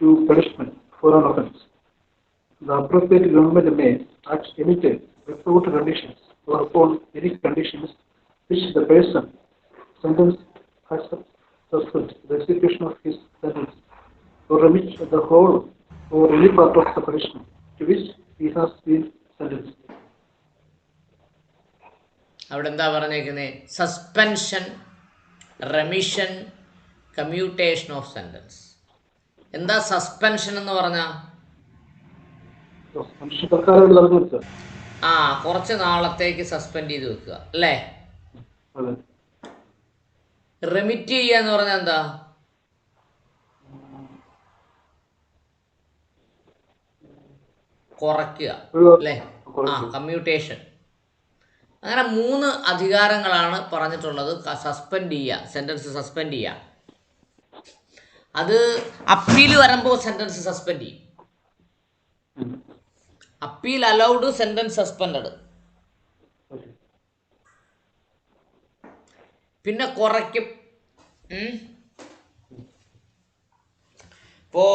to punishment for an offence. The appropriate government may act any time without conditions or upon any conditions which the person sentenced has suspend the execution of his sentence or remit the whole or any part of the punishment to which he has been sentenced. അവിടെ എന്താ പറഞ്ഞേക്കുന്നത്? Suspension, remission, commutation of sentence. എന്താ suspension എന്ന് പറഞ്ഞാൽ? കുറച്ച് നാളത്തേക്ക് suspend ചെയ്ത് വെക്കുക അല്ലേ? റെമിറ്റ് ചെയ്യുക എന്ന് പറഞ്ഞാൽ എന്താ? കുറയ്ക്കുക അല്ലേ? കമ്മ്യൂട്ടേഷൻ. അങ്ങനെ 3 അധികാരങ്ങളാണ് പറഞ്ഞിട്ടുള്ളത്. സസ്പെൻഡ് ചെയ്യുക, സെൻറ്റൻസ് സസ്പെൻഡ് ചെയ്യുക. അത് അപ്പീൽ വരുമ്പോൾ സെൻറ്റൻസ് സസ്പെൻഡ് ചെയ്യും. Appeal allowed, sentence suspended. പിന്നെ കുറയ്ക്കും. ഇപ്പോൾ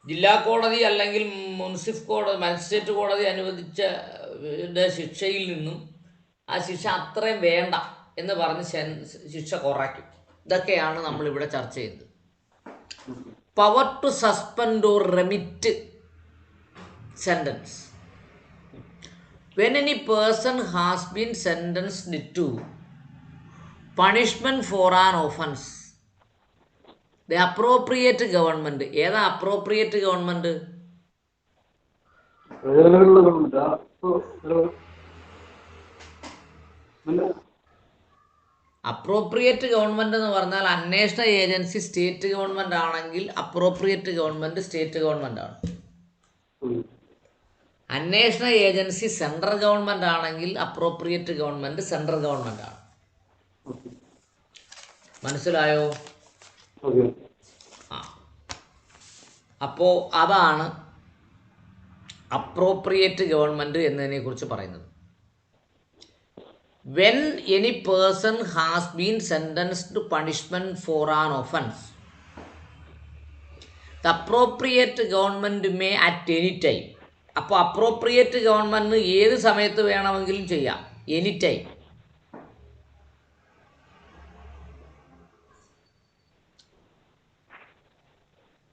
ജില്ലാ കോടതി അല്ലെങ്കിൽ മജിസ്ട്രേറ്റ് കോടതി അനുവദിച്ച ശിക്ഷയിൽ നിന്നും ആ ശിക്ഷ അത്രയും വേണ്ട എന്ന് പറഞ്ഞ് ശിക്ഷ കുറയ്ക്കും. ഇതൊക്കെയാണ് നമ്മളിവിടെ ചർച്ച ചെയ്യുന്നത്. Power to suspend or remit sentence. When any person has been sentenced to punishment for an offence, the appropriate government. ഏതാ അപ്രോപ്രിയേറ്റ് ഗവൺമെൻറ്? അപ്രോപ്രിയേറ്റ് ഗവൺമെൻറ് എന്ന് പറഞ്ഞാൽ അന്വേഷണ ഏജൻസി സ്റ്റേറ്റ് ഗവൺമെൻറ് ആണെങ്കിൽ അപ്രോപ്രിയേറ്റ് ഗവൺമെൻറ് സ്റ്റേറ്റ് ഗവൺമെൻറ് ആണ്. അന്വേഷണ ഏജൻസി central government ആണെങ്കിൽ appropriate government central government ആണ്. മനസ്സിലായോ? അപ്പോൾ അതാണ് അപ്രോപ്രിയേറ്റ് ഗവൺമെൻറ് എന്നതിനെ കുറിച്ച് പറയുന്നത്. When any person has been sentenced to punishment for an offence, the appropriate government may at any time. അപ്പോൾ അപ്രോപ്രിയേറ്റ് ഗവൺമെൻറ് ഏത് സമയത്ത് വേണമെങ്കിലും ചെയ്യാം, any time.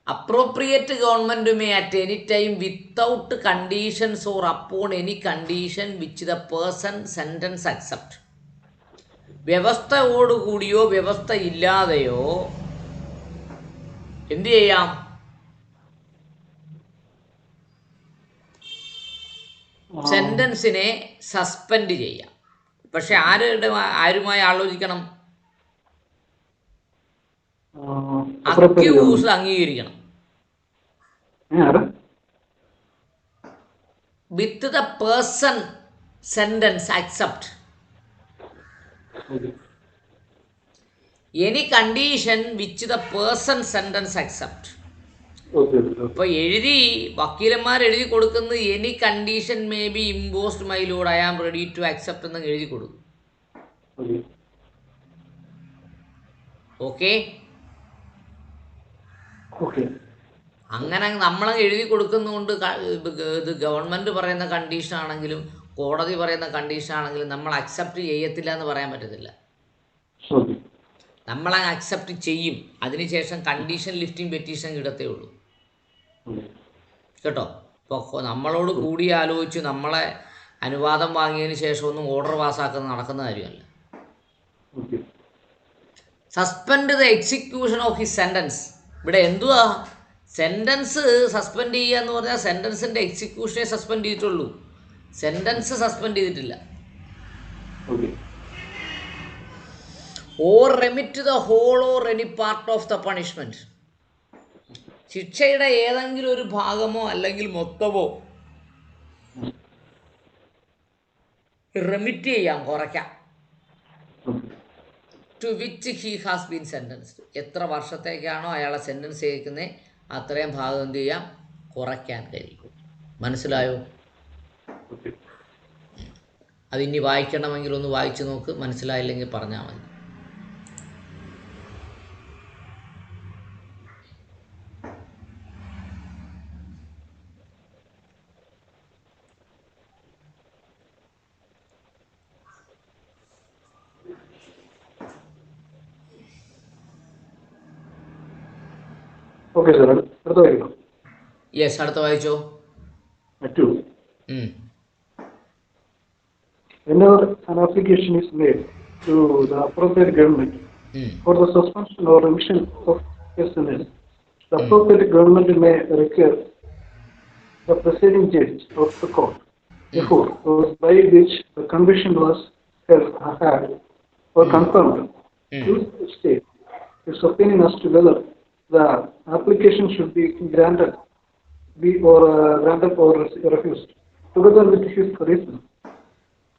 Appropriate government may at any time without conditions or upon any condition which the person sentence accept. വ്യവസ്ഥയോടുകൂടിയോ വ്യവസ്ഥ ഇല്ലാതെയോ എന്ത് ചെയ്യാം? സെൻറ്റൻസിനെ suspend ചെയ്യാം. പക്ഷെ ആരുമായി ആലോചിക്കണം? അക്യൂസ് അംഗീകരിക്കണം. With the person sentence accept any condition which the person sentence accept. ഇപ്പോൾ വക്കീലന്മാർ എഴുതി കൊടുക്കുന്നത് any condition may be imposed my lord, I am ready to accept എന്ന് എഴുതി കൊടുക്കും. ഓക്കെ, അങ്ങനെ നമ്മളങ്ങ് എഴുതി കൊടുക്കുന്നതുകൊണ്ട് ഇത് ഗവൺമെൻറ് പറയുന്ന കണ്ടീഷൻ ആണെങ്കിലും കോടതി പറയുന്ന കണ്ടീഷൻ ആണെങ്കിലും നമ്മൾ അക്സെപ്റ്റ് ചെയ്യത്തില്ല എന്ന് പറയാൻ പറ്റത്തില്ല. നമ്മളങ്ങ് അക്സെപ്റ്റ് ചെയ്യും. അതിനുശേഷം കണ്ടീഷൻ ലിഫ്റ്റിംഗ് പെറ്റീഷൻ ഇടത്തേ ഉള്ളൂ കേട്ടോ. ഇപ്പോൾ നമ്മളോട് കൂടി ആലോചിച്ച് നമ്മളെ അനുവാദം വാങ്ങിയതിന് ശേഷം ഒന്നും ഓർഡർ പാസ്സാക്കുന്ന നടക്കുന്ന കാര്യമല്ല. Suspend the execution of his sentence. ഇവിടെ എന്തുവാ? സെൻറ്റൻസ് സസ്പെൻഡ് ചെയ്യുക എന്ന് പറഞ്ഞാൽ സെൻറ്റൻസിൻ്റെ എക്സിക്യൂഷനെ സസ്പെൻഡ് ചെയ്തിട്ടുള്ളൂ, സെൻറ്റൻസ് സസ്പെൻഡ് ചെയ്തിട്ടില്ല. Or remit the whole or any part of the punishment. ശിക്ഷയുടെ ഏതെങ്കിലും ഒരു ഭാഗമോ അല്ലെങ്കിൽ മൊത്തമോ റെമിറ്റ് ചെയ്യാം, കുറയ്ക്കാം. To which he has been sentenced. എത്ര വർഷത്തേക്കാണോ അയാളെ സെൻറ്റൻസ് ചെയ്യിക്കുന്നത് അത്രയും ഭാഗം എന്ത് ചെയ്യാം? കുറയ്ക്കാൻ കഴിയും. മനസ്സിലായോ? അതിനി വായിക്കണമെങ്കിൽ ഒന്ന് വായിച്ച് നോക്ക്, മനസ്സിലായില്ലെങ്കിൽ പറഞ്ഞാൽ മതി. Okay, sir. അടുത്ത വായിക്കണം. യെസ്, അടുത്ത വായിച്ചോ. 2. Whenever an application is made to the appropriate government for the suspension or remission of a sentence, the appropriate government may require the presiding judge of the court before or by which the conviction was had or confirmed to state its opinion as to whether the application should be granted or refused, together with his reason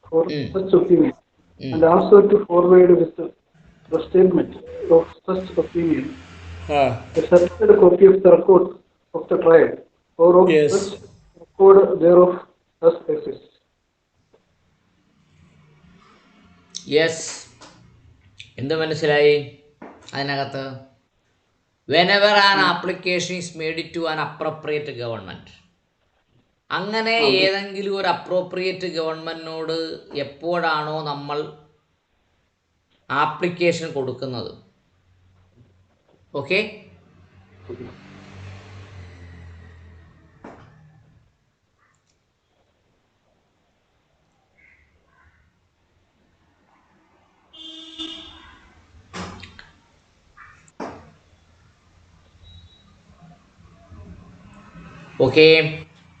for such opinion, and also to forward with the statement of such opinion a certified copy of the record of the trial or of such record thereof as exists. Yes, എന്ത് മനസ്സിലായി അതിനകത്ത്? Whenever an application is made to an appropriate government, അങ്ങനെ ഏതെങ്കിലും ഒരു appropriate ഗവൺമെൻറ്റിനോട് എപ്പോഴാണോ നമ്മൾ application കൊടുക്കുന്നത്, okay,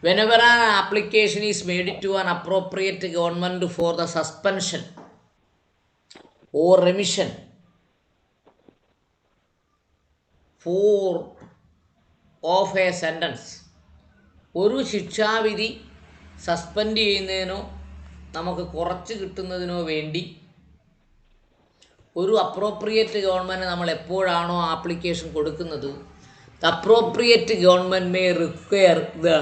whenever an application is made to an appropriate government for the suspension or remission of a sentence, ഒരു ശിക്ഷാവിധി സസ്പെൻഡ് ചെയ്യുന്നതിനോ നമുക്ക് കുറച്ച് കിട്ടുന്നതിനോ വേണ്ടി ഒരു അപ്രോപ്രിയേറ്റ് ഗവൺമെൻറ് നമ്മൾ എപ്പോഴാണോ ആപ്ലിക്കേഷൻ കൊടുക്കുന്നത്, the appropriate government may require the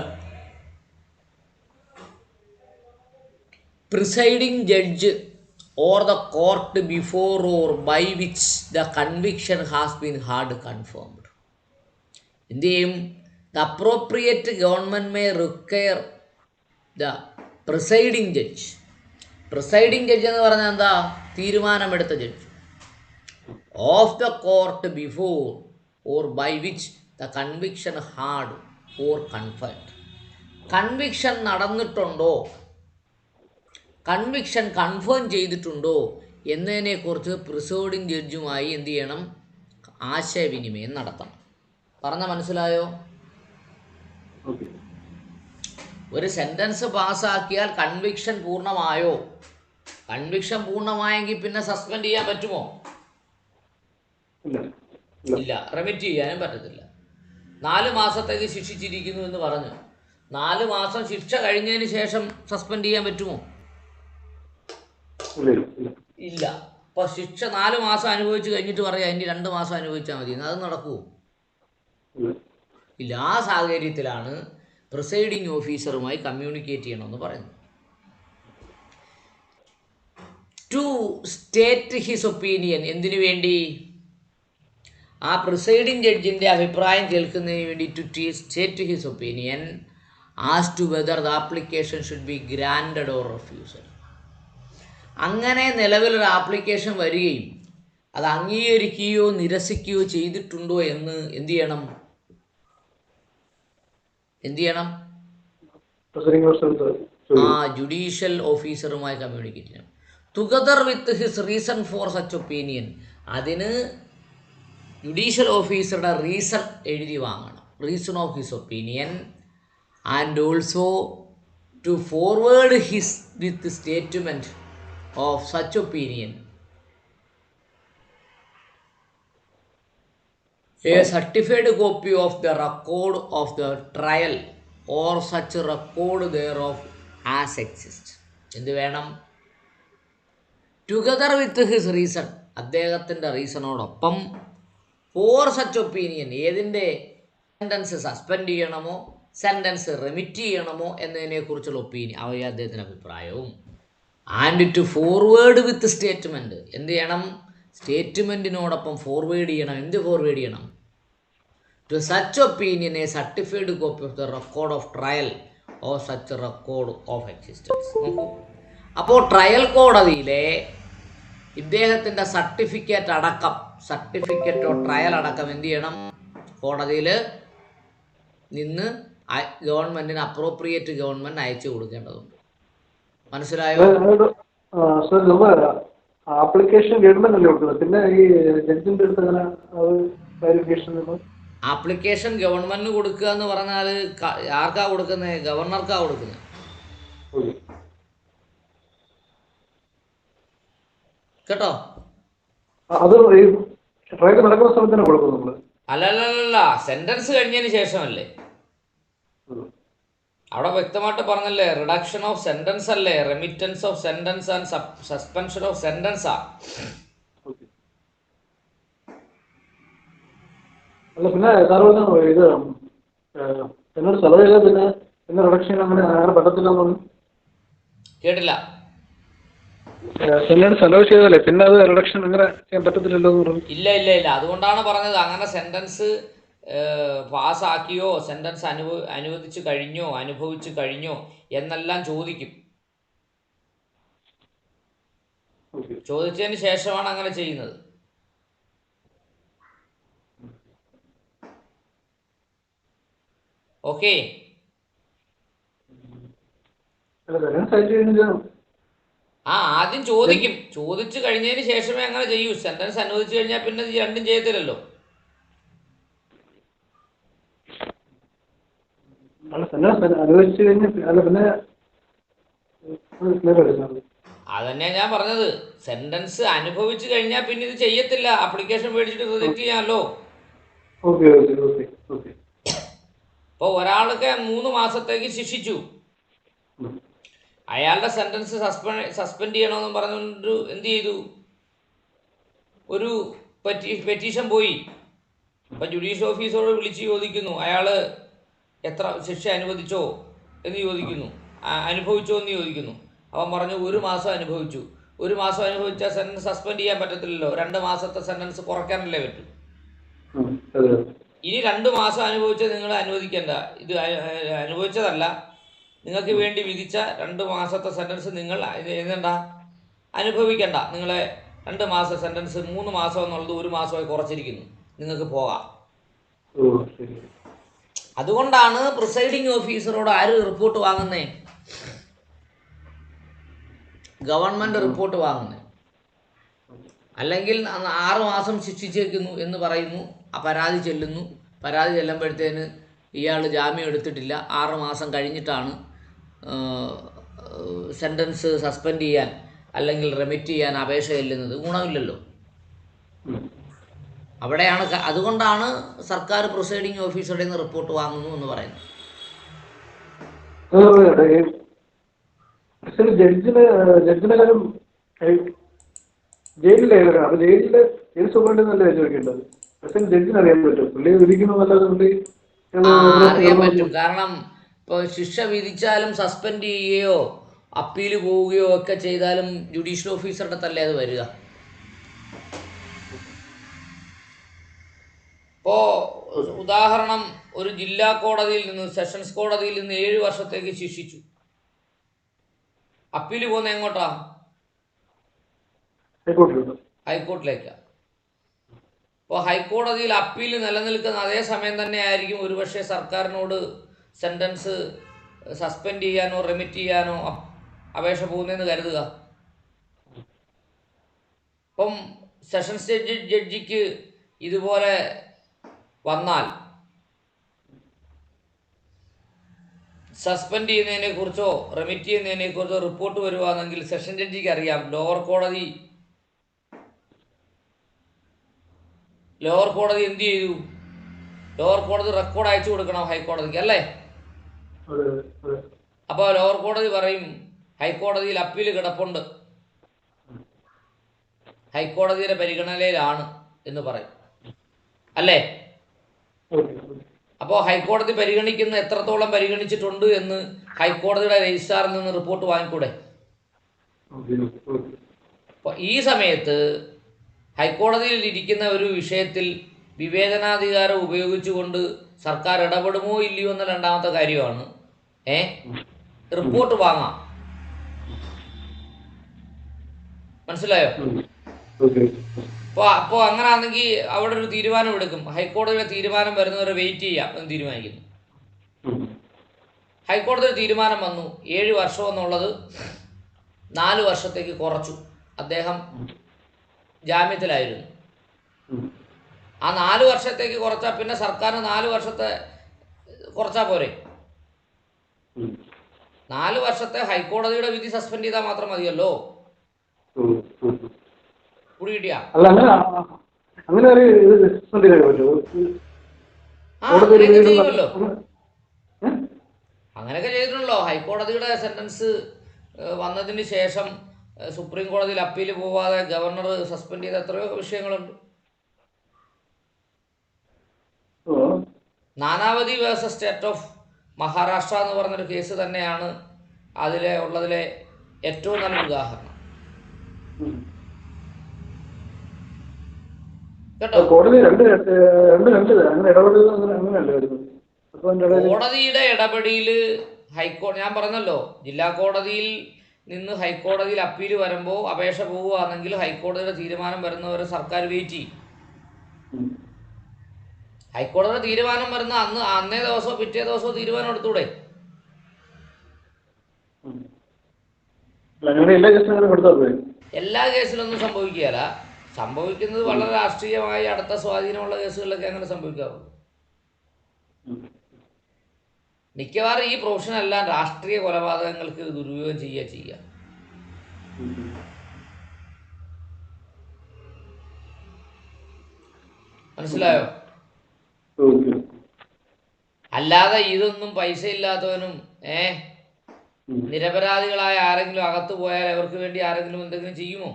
presiding judge or the court before or by which the conviction has been hard confirmed. എന്ത് ചെയ്യും? The appropriate government may require the presiding judge. Presiding judge എന്ന് പറഞ്ഞാൽ എന്താ? തീരുമാനമെടുത്ത judge. Of the court before or by which the conviction hard or confirmed. Conviction നടന്നിട്ടുണ്ടോ, conviction confirm ചെയ്തിട്ടുണ്ടോ എന്നതിനെക്കുറിച്ച് presiding ജഡ്ജുമായി എന്ത് ചെയ്യണം? ആശയവിനിമയം നടത്തണം. പറഞ്ഞ മനസ്സിലായോ? ഒരു സെൻറ്റൻസ് പാസ്സാക്കിയാൽ കൺവിക്ഷൻ പൂർണ്ണമായോ? കൺവിക്ഷൻ പൂർണ്ണമായെങ്കിൽ പിന്നെ സസ്പെൻഡ് ചെയ്യാൻ പറ്റുമോ? ഇല്ല, റെമിറ്റ് ചെയ്യാനും പറ്റത്തില്ല. 4 മാസത്തേക്ക് ശിക്ഷിച്ചിരിക്കുന്നു എന്ന് പറഞ്ഞു, 4 മാസം ശിക്ഷ കഴിഞ്ഞതിന് ശേഷം സസ്പെൻഡ് ചെയ്യാൻ പറ്റുമോ? ഇല്ല. അപ്പോൾ ശിക്ഷ 4 മാസം അനുഭവിച്ച് കഴിഞ്ഞിട്ട് പറയാം ഇനി 2 മാസം അനുഭവിച്ചാൽ മതി, അത് നടക്കുമോ? ഇല്ല. ആ സാഹചര്യത്തിലാണ് പ്രിസൈഡിങ് ഓഫീസറുമായി കമ്മ്യൂണിക്കേറ്റ് ചെയ്യണമെന്ന് പറയുന്നത്. ടു സ്റ്റേറ്റ് ഹിസ് ഒപ്പീനിയൻ, എന്തിനു വേണ്ടി? ആ പ്രിസൈഡിങ് ജഡ്ജിൻ്റെ അഭിപ്രായം കേൾക്കുന്നതിന് വേണ്ടി to state his opinion as to whether the application should be granted or refused. അങ്ങനെ നിലവിലൊരു ആപ്ലിക്കേഷൻ വരികയും അത് അംഗീകരിക്കുകയോ നിരസിക്കുകയോ ചെയ്തിട്ടുണ്ടോ എന്ന് എന്ത് ചെയ്യണം? ജുഡീഷ്യൽ ഓഫീസറുമായി കമ്മ്യൂണിക്കേറ്റ് ചെയ്യണം. Together with his reason for such opinion, അതിന് ജുഡീഷ്യൽ ഓഫീസറുടെ റീസൺ എഴുതി വാങ്ങണം, reason of his opinion, and also to forward his with statement of such opinion a certified copy of the record of the trial or such record thereof as exists. എന്ത് വേണം? Together with his reason, അദ്ദേഹത്തിൻ്റെ റീസണോടൊപ്പം, for such opinion, ഏതിൻ്റെ? Sentence suspend ചെയ്യണമോ sentence remit ചെയ്യണമോ എന്നതിനെക്കുറിച്ചുള്ള opinion, അദ്ദേഹത്തിൻ്റെ അഭിപ്രായവും, and to forward with statement, എന്ത് ചെയ്യണം? സ്റ്റേറ്റ്മെൻറ്റിനോടൊപ്പം ഫോർവേഡ് ചെയ്യണം. എന്ത് ഫോർവേഡ് ചെയ്യണം? To such opinion a certified copy of the record of trial or such record of existence. നോക്കൂ, അപ്പോൾ ട്രയൽ കോടതിയിലെ ഇദ്ദേഹത്തിൻ്റെ സർട്ടിഫിക്കറ്റ് ഓഫ് ട്രയൽ അടക്കം എന്ത് ചെയ്യണം? കോടതിയിൽ നിന്ന് ഗവൺമെൻറ്റിന് അപ്രോപ്രിയേറ്റ് ഗവൺമെൻറ് അയച്ചു കൊടുക്കേണ്ടതുണ്ട്. മനസ്സിലായോ? സാർ നമ്മൾ ആപ്ലിക്കേഷൻ ഗവൺമെന്റ് അല്ലേ കൊടുക്കുന്നത്, പിന്നെ ഈ ജഡ്ജിന്റെ അടുത്ത് അങ്ങനെ അത് ക്ലാരിഫിക്കേഷൻ ആപ്ലിക്കേഷൻ ഗവൺമെൻറ്റിന് കൊടുക്കുക എന്ന് പറഞ്ഞാൽ ആർക്കാ കൊടുക്കുന്നത്? ഗവർണർക്കാ കൊടുക്കുന്നത്. കേട്ടോ? അത് ഈ ട്രയൽ നടക്കുന്ന സമയത്ത് തന്നെ കൊടുക്കും നമ്മൾ? അല്ലല്ലല്ല, സെന്റൻസ് കഴിഞ്ഞതിന് ശേഷമല്ലേ. അവിടെ വ്യക്തമായിട്ട് പറഞ്ഞല്ലേ, റിഡക്ഷൻ ഓഫ് സെന്റൻസ് അല്ലേ, remittance of sentence and suspension of സെന്റൻസാ. അല്ല പിന്നെ സാറ് ഇത് എന്നോട് സെലവ് ചെയ്താൽ പിന്നെ പിന്നെ റിഡക്ഷൻ അങ്ങനെ അങ്ങനെ പറ്റത്തില്ലെന്ന് പറഞ്ഞു. കേട്ടില്ല. എന്നോട് സെലവ് ചെയ്താലേ പിന്നെ അത് റിഡക്ഷൻ അങ്ങനെ ചെയ്യാൻ പറ്റത്തില്ലല്ലോ എന്ന് പറഞ്ഞു. ഇല്ല ഇല്ല ഇല്ല, അതുകൊണ്ടാണ് പറഞ്ഞത് അങ്ങനെ സെന്റൻസ് പാസ്സാക്കിയോ, സെന്റൻസ് അനുവദിച്ചു കഴിഞ്ഞോ, അനുഭവിച്ചു കഴിഞ്ഞോ എന്നെല്ലാം ചോദിക്കും. ചോദിച്ചതിന് ശേഷമാണ് അങ്ങനെ ചെയ്യുന്നത്. ഓക്കെ. ആദ്യം ചോദിക്കും. ചോദിച്ചു കഴിഞ്ഞതിന് ശേഷമേ അങ്ങനെ ചെയ്യൂ. സെന്റൻസ് അനുവദിച്ചു കഴിഞ്ഞാൽ പിന്നെ രണ്ടും ചെയ്യത്തില്ലല്ലോ. അതന്നെ ഞാൻ പറഞ്ഞത്. സെന്റൻസ് അനുഭവിച്ചു കഴിഞ്ഞാൽ പിന്നെ ഇത് ചെയ്യത്തില്ല. ആപ്ലിക്കേഷൻ മേടിച്ചിട്ട് റിജക്ട് ചെയ്യാമല്ലോ. ഇപ്പോൾ ഒരാൾക്ക് 3 മാസത്തേക്ക് ശിക്ഷിച്ചു, അയാളുടെ സെന്റൻസ് സസ്പെൻഡ് ചെയ്യണമെന്ന് പറഞ്ഞുകൊണ്ട് എന്ത് ചെയ്തു? ഒരു പെറ്റീഷൻ പോയി. അപ്പം ജുഡീഷ്യൽ ഓഫീസറോട് വിളിച്ച് ചോദിക്കുന്നു, അയാൾ എത്ര ശിക്ഷ അനുവദിച്ചോ എന്ന് ചോദിക്കുന്നു, അനുഭവിച്ചോ എന്ന് ചോദിക്കുന്നു. അവൻ പറഞ്ഞു 1 മാസം അനുഭവിച്ചു. 1 മാസം അനുഭവിച്ചാൽ സെന്റൻസ് സസ്പെൻഡ് ചെയ്യാൻ പറ്റത്തില്ലല്ലോ. 2 മാസത്തെ സെന്റൻസ് കുറയ്ക്കാനല്ലേ പറ്റൂ. ഇനി 2 മാസം അനുഭവിച്ചാൽ നിങ്ങൾ അനുവദിക്കേണ്ട, ഇത് അനുഭവിച്ചതല്ല, നിങ്ങൾക്ക് വേണ്ടി വിധിച്ച 2 മാസത്തെ സെന്റൻസ് നിങ്ങൾ എഴുതണ്ട, അനുഭവിക്കേണ്ട. നിങ്ങളെ 2 മാസം സെന്റൻസ് 3 മാസം എന്നുള്ളത് 1 മാസമായി കുറച്ചിരിക്കുന്നു, നിങ്ങൾക്ക് പോകാം. അതുകൊണ്ടാണ് പ്രിസൈഡിങ് ഓഫീസറോട് ആര് റിപ്പോർട്ട് വാങ്ങുന്നേ? ഗവൺമെന്റ് റിപ്പോർട്ട് വാങ്ങുന്നേ. അല്ലെങ്കിൽ 6 മാസം ശിക്ഷിച്ചേക്കുന്നു എന്ന് പറയുന്നു, ആ പരാതി ചെല്ലുന്നു. പരാതി ചെല്ലുമ്പോഴത്തേന് ഇയാൾ ജാമ്യം എടുത്തിട്ടില്ല, 6 മാസം കഴിഞ്ഞിട്ടാണ് സെൻറ്റൻസ് സസ്പെൻഡ് ചെയ്യാൻ അല്ലെങ്കിൽ റെമിറ്റ് ചെയ്യാൻ അപേക്ഷ ചെല്ലുന്നത്. ഗുണമില്ലല്ലോ. അവിടെയാണ്. അതുകൊണ്ടാണ് സർക്കാർ പ്രിസൈഡിങ് ഓഫീസറുടെ നിന്ന് റിപ്പോർട്ട് വാങ്ങുന്നു എന്ന് പറയുന്നത്. ജഡ്ജിനെ കാര്യം ജയിലിലായിരുന്നു. അത് ജയിൽ സൂപ്രണ്ടിനല്ലേ ചോദിക്കേണ്ടത്. ജഡ്ജിന് അറിയാൻ പറ്റും, പുള്ളി വിധിക്കുന്നതല്ലാതെ പുള്ളി അറിയാൻ പറ്റും. കാരണം ഇപ്പോൾ ശിക്ഷ വിധിച്ചാലും സസ്പെൻഡ് ചെയ്യുകയോ അപ്പീൽ പോവുകയോ ഒക്കെ ചെയ്താലും ജുഡീഷ്യൽ ഓഫീസറുടെ തല്ലേ അത് വരിക. ഇപ്പോൾ ഉദാഹരണം, ഒരു ജില്ലാ കോടതിയിൽ നിന്ന്, സെഷൻസ് കോടതിയിൽ നിന്ന് 7 വർഷത്തേക്ക് ശിക്ഷിച്ചു. അപ്പീൽ പോകുന്നത് എങ്ങോട്ടാ? ഹൈക്കോർട്ടിലേക്കാണ്. അപ്പോൾ ഹൈക്കോടതിയിൽ അപ്പീൽ നിലനിൽക്കുന്ന അതേ സമയം തന്നെ ആയിരിക്കും ഒരുപക്ഷെ സർക്കാരിനോട് സെൻറ്റൻസ് സസ്പെൻഡ് ചെയ്യാനോ റെമിറ്റ് ചെയ്യാനോ അപേക്ഷ പോകുന്നതെന്ന് കരുതുക. അപ്പം സെഷൻസ് ജഡ്ജിക്ക് ഇതുപോലെ വന്നാൽ സസ്പെൻഡ് ചെയ്യുന്നതിനെക്കുറിച്ചോ റെമിറ്റ് ചെയ്യുന്നതിനെക്കുറിച്ചോ റിപ്പോർട്ട് വരുവാണെങ്കിൽ സെഷൻ ജഡ്ജിക്ക് അറിയാം ലോവർ കോടതി എന്ത് ചെയ്തു? ലോവർ കോടതി റെക്കോർഡ് അയച്ചു കൊടുക്കണം ഹൈക്കോടതിക്ക്, അല്ലേ? അപ്പോൾ ലോവർ കോടതി പറയും ഹൈക്കോടതിയിൽ അപ്പീൽ കിടപ്പുണ്ട്, ഹൈക്കോടതിയുടെ പരിഗണനയിലാണ് എന്ന് പറയും, അല്ലേ? അപ്പോൾ ഹൈക്കോടതി പരിഗണിക്കുന്ന എത്രത്തോളം പരിഗണിച്ചിട്ടുണ്ട് എന്ന് ഹൈക്കോടതിയുടെ രജിസ്ട്രാറിൽ നിന്ന് റിപ്പോർട്ട് വാങ്ങിക്കൂടെ? അപ്പോൾ ഈ സമയത്ത് ഹൈക്കോടതിയിൽ ഇരിക്കുന്ന ഒരു വിഷയത്തിൽ വിവേചനാധികാരം ഉപയോഗിച്ചുകൊണ്ട് സർക്കാർ ഇടപെടുമോ ഇല്ലയോ എന്ന രണ്ടാമത്തെ കാര്യമാണ്. റിപ്പോർട്ട് വാങ്ങാം. മനസ്സിലായോ? അപ്പോൾ അങ്ങനെയാണെങ്കിൽ അവിടെ ഒരു തീരുമാനം എടുക്കും. ഹൈക്കോടതിയുടെ തീരുമാനം വരുന്നവരെ വെയിറ്റ് ചെയ്യാം എന്ന് തീരുമാനിക്കുന്നു. ഹൈക്കോടതി ഒരു തീരുമാനം വന്നു, 7 വർഷം എന്നുള്ളത് 4 വർഷത്തേക്ക് കുറച്ചു. അദ്ദേഹം ജാമ്യത്തിലായിരുന്നു. ആ 4 വർഷത്തേക്ക് കുറച്ചാൽ പിന്നെ സർക്കാരിന് 4 വർഷത്തെ കുറച്ചാൽ പോരെ? 4 വർഷത്തെ ഹൈക്കോടതിയുടെ വിധി സസ്പെൻഡ് ചെയ്താൽ മാത്രം മതിയല്ലോ. കൂടി കിട്ടിയാ അങ്ങനെയൊക്കെ ചെയ്യുമല്ലോ. അങ്ങനെയൊക്കെ ചെയ്തിട്ടുണ്ടല്ലോ. ഹൈക്കോടതിയുടെ സെന്റൻസ് വന്നതിന് ശേഷം സുപ്രീം കോടതിയിൽ അപ്പീൽ പോവാതെ ഗവർണർ സസ്പെൻഡ് ചെയ്ത എത്രയോ വിഷയങ്ങളുണ്ട്. Nanavati versus state of Maharashtra എന്ന് പറഞ്ഞൊരു കേസ് തന്നെയാണ് ഉള്ളതിലെ ഏറ്റവും നല്ലൊരു ഉദാഹരണം. കേട്ടോ, കോടതിയുടെ ഇടപെടൽ ഞാൻ പറഞ്ഞല്ലോ, ജില്ലാ കോടതിയിൽ നിന്ന് ഹൈക്കോടതിയിൽ അപ്പീൽ വരുമ്പോൾ അപേക്ഷ പോവുകയാണെങ്കിൽ ഹൈക്കോടതിയുടെ തീരുമാനം വരുന്നവരെ സർക്കാർ വെയിറ്റ് ചെയ്യും. ഹൈക്കോടതിയുടെ തീരുമാനം വരുന്ന അന്നേ ദിവസമോ പിറ്റേ ദിവസമോ തീരുമാനം എടുത്തൂടെ? എല്ലാ കേസിലൊന്നും സംഭവിക്കുകയല്ല. സംഭവിക്കുന്നത് വളരെ രാഷ്ട്രീയമായി അടുത്ത സ്വാധീനമുള്ള കേസുകളിലൊക്കെ അങ്ങനെ സംഭവിക്കാറുള്ളൂ. മിക്കവാറും ഈ പ്രൊഫഷനെല്ലാം രാഷ്ട്രീയ കൊലപാതകങ്ങൾക്ക് ദുരുപയോഗം ചെയ്യുക. മനസ്സിലായോ? അല്ലാതെ ഇതൊന്നും പൈസ ഇല്ലാത്തവനും നിരപരാധികളായ ആരെങ്കിലും അകത്ത് പോയാൽ അവർക്ക് വേണ്ടി ആരെങ്കിലും എന്തെങ്കിലും ചെയ്യുമോ?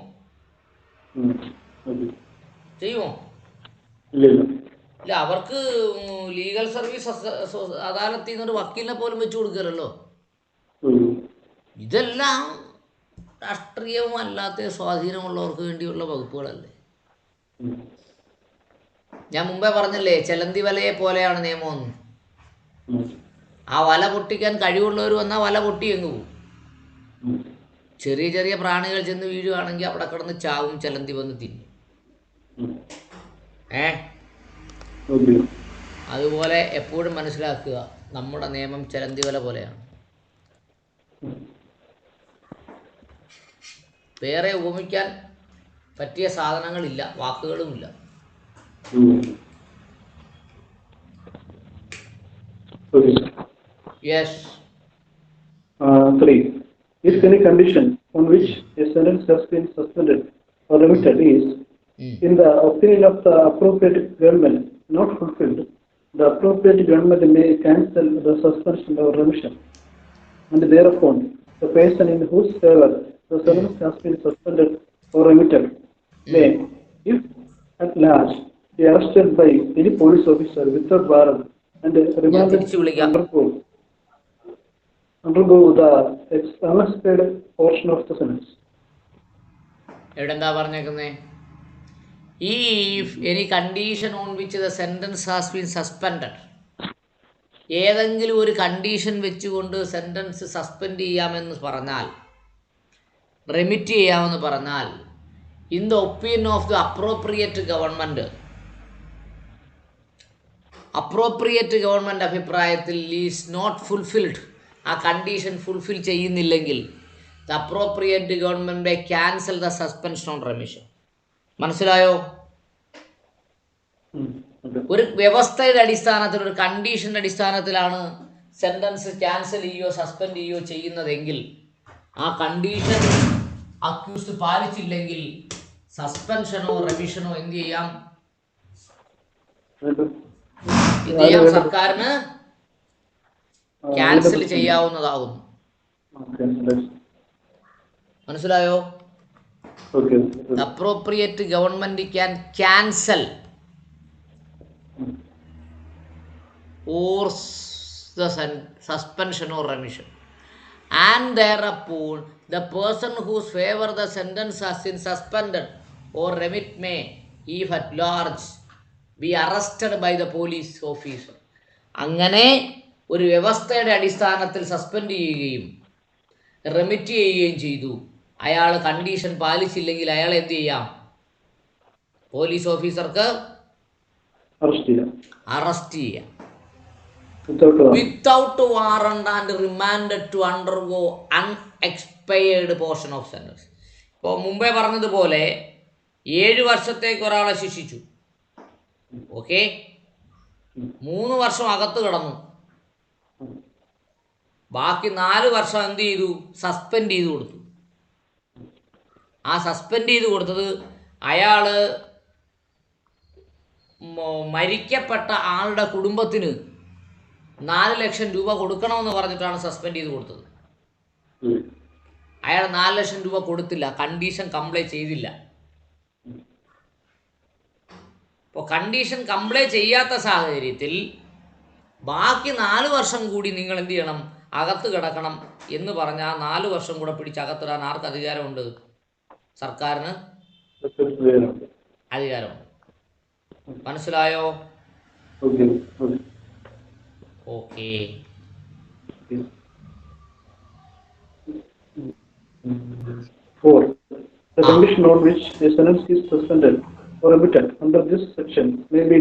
ഇല്ല. അവർക്ക് ലീഗൽ സർവീസ് അദാലത്തിൽ നിന്നൊരു വക്കീലിനെ പോലും വെച്ചു കൊടുക്കലല്ലോ. ഇതെല്ലാം രാഷ്ട്രീയവും അല്ലാത്ത സ്വാധീനമുള്ളവർക്ക് വേണ്ടിയുള്ള വകുപ്പുകളല്ലേ. ഞാൻ മുമ്പേ പറഞ്ഞില്ലേ, ചെലന്തി വലയെ പോലെയാണ് നിയമമൊന്നും. ആ വല പൊട്ടിക്കാൻ കഴിവുള്ളവർ വന്നാൽ വല പൊട്ടി അങ്ങ് പോകും. ചെറിയ ചെറിയ പ്രാണികൾ ചെന്ന് വീഴുകയാണെങ്കിൽ അവിടെ കിടന്ന് ചാവും, ചെലന്തി വന്ന് തിന്നും. അതുപോലെ എപ്പോഴും മനസ്സിലാക്കുക, നമ്മുടെ നിയമം ചെലന്തി വല പോലെയാണ്. വേറെ ഉപമിക്കാൻ പറ്റിയ സാധനങ്ങളില്ല, വാക്കുകളുമില്ല. Yes. 3. If any condition on which a sentence has been suspended or remitted is, in the opinion of the appropriate government, not fulfilled, the appropriate government may cancel the suspension or remission, and thereupon the person in whose favor the sentence has been suspended or remitted may, if at large, be arrested by any police officer without warrant and remanded undergo the unexpected portion of the sentence. എവിടെന്താ പറഞ്ഞേക്കുന്നേ? If any condition on which the sentence has been suspended, ഏതെങ്കിലും ഒരു condition വെച്ചുകൊണ്ട് sentence suspend ചെയ്യാമെന്ന് പറഞ്ഞാൽ, remit ചെയ്യാമെന്ന് പറഞ്ഞാൽ, in the opinion of the appropriate government അഭിപ്രായത്തിൽ is not fulfilled, ആ condition fulfil ചെയ്യുന്നില്ലെങ്കിൽ, the appropriate government cancel the suspension on remission. മനസ്സിലായോ? ഒരു വ്യവസ്ഥയുടെ അടിസ്ഥാനത്തിൽ, ഒരു കണ്ടീഷൻ്റെ അടിസ്ഥാനത്തിലാണ് സെൻറ്റൻസ് ക്യാൻസൽ ചെയ്യുകയോ സസ്പെൻഡ് ചെയ്യുകയോ ചെയ്യുന്നതെങ്കിൽ, ആ കണ്ടീഷൻ അക്യൂസ്ഡ് പാലിച്ചില്ലെങ്കിൽ സസ്പെൻഷനോ റെമിഷനോ എന്ത് ചെയ്യാം? സർക്കാരിന് ക്യാൻസൽ ചെയ്യാവുന്നതാകുന്നു. മനസ്സിലായോ? Appropriate government can cancel or the suspension or remission, and thereupon the person whose favor the sentence has been suspended or remit may, if at large, be arrested by the police officer. അങ്ങനെ ഒരു വ്യവസ്ഥയുടെ അടിസ്ഥാനത്തിൽ suspend ചെയ്യുകയും remit ചെയ്യുകയും ചെയ്തു, അയാൾ condition പാലിച്ചില്ലെങ്കിൽ അയാൾ എന്ത് ചെയ്യാം? പോലീസ് ഓഫീസർക്ക് അറസ്റ്റ് ചെയ്യാം അറസ്റ്റ് ചെയ്യാം without warrant. Without warrant and remand to undergo unexpired portion of sentence. ഇപ്പോൾ മുമ്പേ പറഞ്ഞതുപോലെ 7 വർഷത്തേക്ക് ഒരാളെ ശിക്ഷിച്ചു, ഓക്കെ, 3 വർഷം അകത്ത് കിടന്നു, ബാക്കി 4 വർഷം എന്ത് ചെയ്തു? സസ്പെൻഡ് ചെയ്ത് കൊടുത്തു. ആ സസ്പെൻഡ് ചെയ്ത് കൊടുത്തത് അയാൾ മരിക്കപ്പെട്ട ആളുടെ കുടുംബത്തിന് 4 ലക്ഷം രൂപ കൊടുക്കണമെന്ന് പറഞ്ഞിട്ടാണ് സസ്പെൻഡ് ചെയ്ത് കൊടുത്തത്. അയാൾ 4 ലക്ഷം രൂപ കൊടുത്തില്ല, കണ്ടീഷൻ കംപ്ലൈ ചെയ്തില്ല. അപ്പോൾ കണ്ടീഷൻ കംപ്ലൈ ചെയ്യാത്ത സാഹചര്യത്തിൽ ബാക്കി 4 വർഷം കൂടി നിങ്ങൾ എന്ത് ചെയ്യണം? അകത്ത് കിടക്കണം എന്ന് പറഞ്ഞാൽ 4 വർഷം കൂടെ പിടിച്ച് അകത്തിടാൻ ആർക്ക് അധികാരമുണ്ട്? സർക്കാരിന് അധികാരമുണ്ട്. മനസ്സിലായോ? Okay. 4. The condition on which a sentence is suspended or remitted under this section may be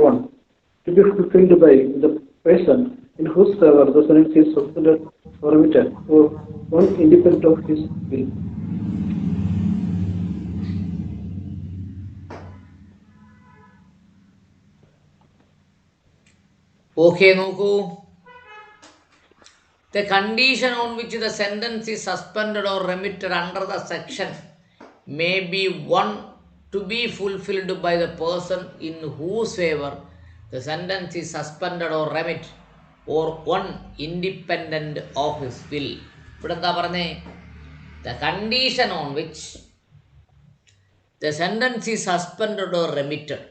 one to be fulfilled by the person in whose favor the sentence is suspended or remitted, or one independent of his will. Okay, നോക്കൂ. The condition on which the sentence is suspended or remitted under the section may be one to be fulfilled by the person in whose favor the sentence is suspended or remitted, or one independent of his will. ഇവിടെ എന്താ പറഞ്ഞേ? The condition on which the sentence is suspended or remitted.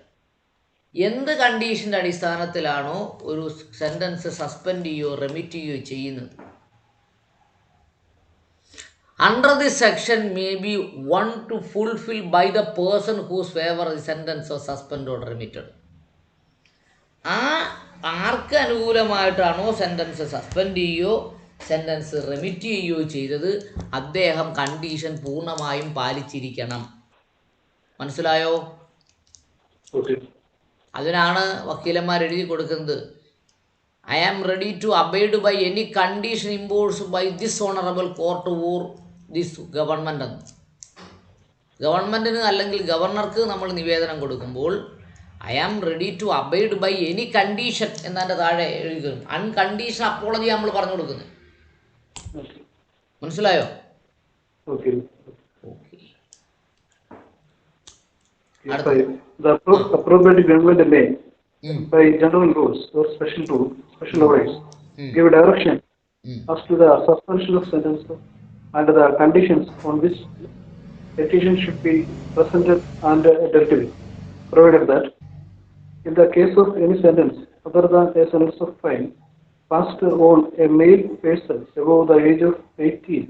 എന്ത് കണ്ടീഷൻ്റെ അടിസ്ഥാനത്തിലാണോ ഒരു sentence suspend ചെയ്യുകയോ remit ചെയ്യുകയോ ചെയ്യുന്നത്, under this section may be one to fulfil by the person whose favour the sentence of suspend or remitted. ആർക്ക് അനുകൂലമായിട്ടാണോ sentence suspend ചെയ്യുകയോ sentence remit ചെയ്യുകയോ ചെയ്തത് അദ്ദേഹം കണ്ടീഷൻ പൂർണ്ണമായും പാലിച്ചിരിക്കണം. മനസ്സിലായോ? അതിനാണ് വക്കീലന്മാർ എഴുതി കൊടുക്കുന്നത്, I am ready to abide by any condition imposed by this honourable court or this government എന്ന്. ഗവൺമെൻറ്റിന് അല്ലെങ്കിൽ ഗവർണർക്ക് നമ്മൾ നിവേദനം കൊടുക്കുമ്പോൾ I am ready to abide by any condition എന്നതിൻ്റെ താഴെ എഴുതി, അൺകണ്ടീഷൻ അപ്പോളജി നമ്മൾ പറഞ്ഞു കൊടുക്കുന്നത്. മനസ്സിലായോ? Okay. The appropriate government may, by general rules or special orders, give direction as to the suspension of sentence and the conditions on which petition should be presented and dealt with, provided that in the case of any sentence other than a sentence of fine passed on a male person above the age of 18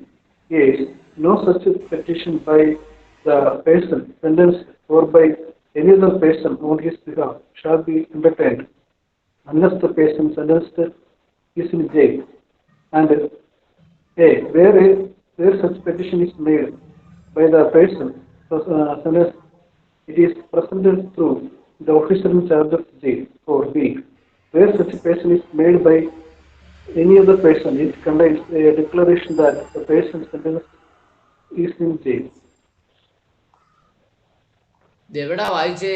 years, no such petition by the person sentenced or by any other person on his behalf shall be entertained unless the person sentenced is in jail, and where such petition is made by the person sentenced, it is presented through the officer in charge of jail, or B, where such person is made by any other person, it contains a declaration that the person sentenced is in jail. ഇതെവിടാ വായിച്ചേ?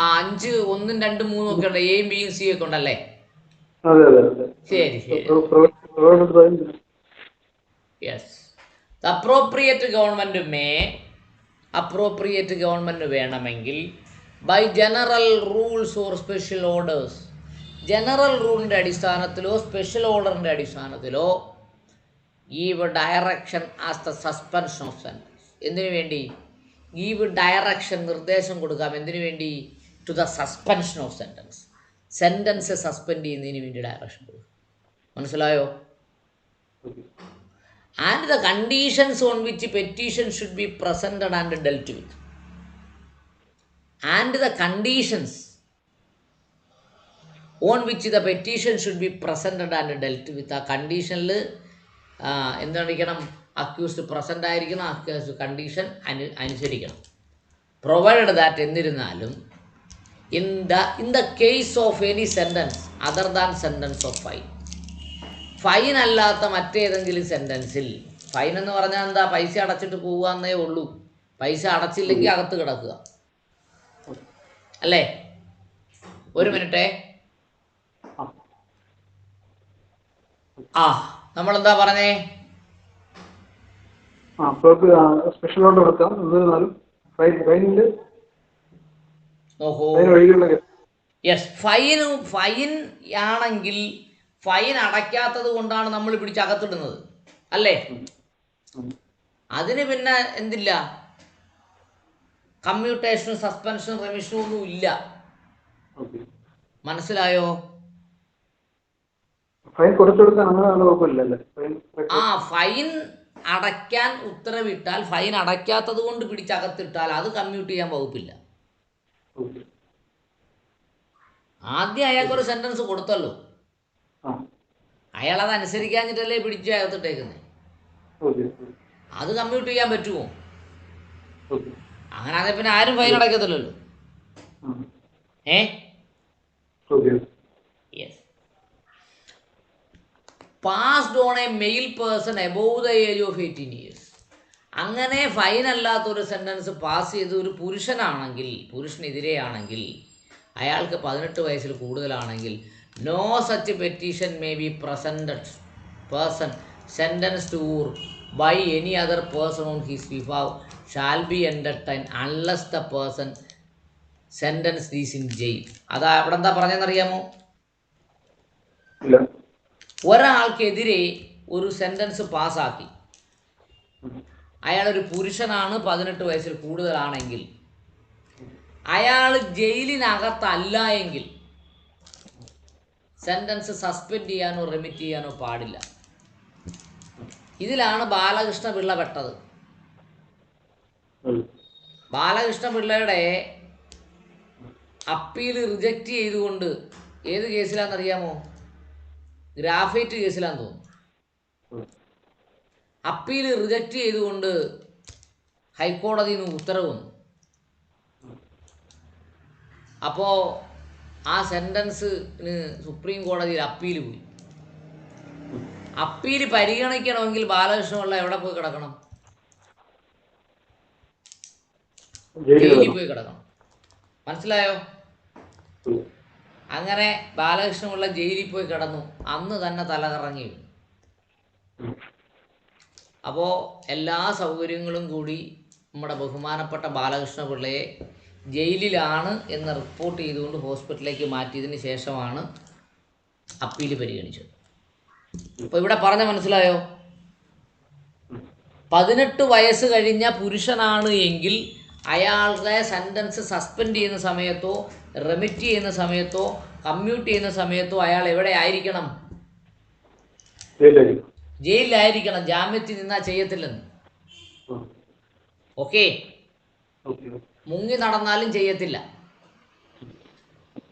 5, 1, 2, 3 ഒക്കെ ഉണ്ട്, എയും ബിയും C ഒക്കെ ഉണ്ടല്ലേ? ശരി ശരി. Yes. Appropriate government വേണമെങ്കിൽ by general rules or special orders, general റൂളിൻ്റെ അടിസ്ഥാനത്തിലോ സ്പെഷ്യൽ ഓർഡറിൻ്റെ അടിസ്ഥാനത്തിലോ give direction as the suspension of sentence. എന്തിനു വേണ്ടി? ഗീവ് ഡയറക്ഷൻ, നിർദ്ദേശം കൊടുക്കാം. എന്തിനു വേണ്ടി? To the suspension of sentence, sentence suspend ചെയ്യുന്നതിന് വേണ്ടി ഡയറക്ഷൻ കൊടുക്കും. മനസ്സിലായോ? And the conditions on which petition should be presented and dealt with. And the conditions on which the petition should be presented and dealt വിത്ത്. ആ കണ്ടീഷനിൽ എന്തായിരിക്കണം? Accused present ആയിരിക്കണം, accused condition അനുസരിക്കണം. Provided that എന്നിരുന്നാലും in the case of any sentence other than sentence of fine, fine അല്ലാത്ത മറ്റേതെങ്കിലും സെൻറ്റൻസിൽ, fine എന്ന് പറഞ്ഞാൽ എന്താ, പൈസ അടച്ചിട്ട് പോവുക എന്നേ ഉള്ളൂ. പൈസ അടച്ചില്ലെങ്കിൽ അകത്ത് കിടക്കുക, അല്ലേ? ഒരു മിനിറ്റേ. നമ്മളെന്താ പറഞ്ഞേ? സ്പെഷ്യൽ ഓർഡർ എടുക്കാം എന്നിരുന്നാലും ഫൈനില് ഓഹോ, യെസ്, ഫൈൻ ആണെങ്കിൽ ഫൈൻ അടയ്ക്കാത്തത് കൊണ്ടാണ് നമ്മൾ പിടിച്ചകത്തിടുന്നത്, അല്ലേ? അതിന് പിന്നെ എന്തില്ല, കമ്മ്യൂട്ടേഷനും സസ്പെൻഷനും റിമിഷനും ഒന്നും ഇല്ല. മനസ്സിലായോ? ഫൈൻ അടയ്ക്കാൻ ഉത്തരവിട്ടാൽ, ഫൈൻ അടയ്ക്കാത്തത് കൊണ്ട് പിടിച്ചകത്തിട്ടാൽ അത് കമ്മ്യൂട്ട് ചെയ്യാൻ വകുപ്പില്ല. ആദ്യം അയാൾക്കൊരു സെന്റൻസ് കൊടുത്തല്ലോ, അയാൾ അത് അനുസരിക്കാഞ്ഞിട്ടല്ലേ പിടിച്ച് അകത്തിട്ടേക്കുന്നത്. അത് കമ്മ്യൂട്ട് ചെയ്യാൻ പറ്റുമോ? അങ്ങനെ ആണെങ്കിൽ പിന്നെ ആരും ഫൈൻ അടയ്ക്കത്തില്ലല്ലോ. Yes. Passed on a male person above the age of 18 years. അങ്ങനെ ഫൈൻ അല്ലാത്തൊരു സെൻറ്റൻസ് പാസ് ചെയ്ത് ഒരു പുരുഷനാണെങ്കിൽ, പുരുഷനെതിരെയാണെങ്കിൽ, അയാൾക്ക് 18 വയസ്സിൽ കൂടുതലാണെങ്കിൽ, no such petition may be person sentenced or by any other person on his behalf shall be entertain unless the person sentence is in jail. അതാ അവിടെ എന്താ പറഞ്ഞതെന്നറിയാമോ? ഒരാൾക്കെതിരെ ഒരു സെൻറ്റൻസ് പാസ്സാക്കി, അയാളൊരു പുരുഷനാണ്, 18 വയസ്സിൽ കൂടുതലാണെങ്കിൽ, അയാൾ ജയിലിനകത്തല്ല എങ്കിൽ സെൻറ്റൻസ് സസ്പെൻഡ് ചെയ്യാനോ റെമിറ്റ് ചെയ്യാനോ പാടില്ല. ഇതിലാണ് ബാലകൃഷ്ണപിള്ള പെട്ടത്. ബാലകൃഷ്ണപിള്ളയുടെ അപ്പീൽ റിജക്റ്റ് ചെയ്തുകൊണ്ട് ഏത് കേസിലാണെന്നറിയാമോ? ഗ്രാഫൈറ്റ് കേസിലാന്ന് തോന്നുന്നു. അപ്പീൽ റിജക്റ്റ് ചെയ്തുകൊണ്ട് ഹൈക്കോടതിയിൽ നിന്ന് ഉത്തരവ് വന്നു. അപ്പോൾ ആ സെൻറ്റൻസിന് സുപ്രീം കോടതിയിൽ അപ്പീൽ പോയി. അപ്പീൽ പരിഗണിക്കണമെങ്കിൽ ബാലകൃഷ്ണപിള്ള എവിടെ പോയി കിടക്കണം? ജയിലിൽ പോയി കിടക്കണം. മനസ്സിലായോ? അങ്ങനെ ബാലകൃഷ്ണപിള്ള ജയിലിൽ പോയി കിടന്നു. അന്ന് തന്നെ തലകറങ്ങി. അപ്പോൾ എല്ലാ സൗകര്യങ്ങളും കൂടി നമ്മുടെ ബഹുമാനപ്പെട്ട ബാലകൃഷ്ണപിള്ളയെ ജയിലിലാണ് എന്ന് റിപ്പോർട്ട് ചെയ്തുകൊണ്ട് ഹോസ്പിറ്റലിലേക്ക് മാറ്റിയതിന് ശേഷമാണ് അപ്പീൽ പരിഗണിച്ചത്. അപ്പോൾ ഇവിടെ പറഞ്ഞ മനസ്സിലായോ? 18 വയസ്സ് കഴിഞ്ഞ പുരുഷനാണ് എങ്കിൽ അയാളുടെ സെൻറ്റൻസ് സസ്പെൻഡ് ചെയ്യുന്ന സമയത്തോ റെമിറ്റ് ചെയ്യുന്ന സമയത്തോ കമ്മ്യൂട്ട് ചെയ്യുന്ന സമയത്തോ അയാൾ എവിടെ ആയിരിക്കണം? ജയിലിലായിരിക്കണം. ജാമ്യത്തിൽ നിന്നാ ചെയ്യത്തില്ലെന്ന്. ഓക്കെ, മുങ്ങി നടന്നാലും ചെയ്യത്തില്ല.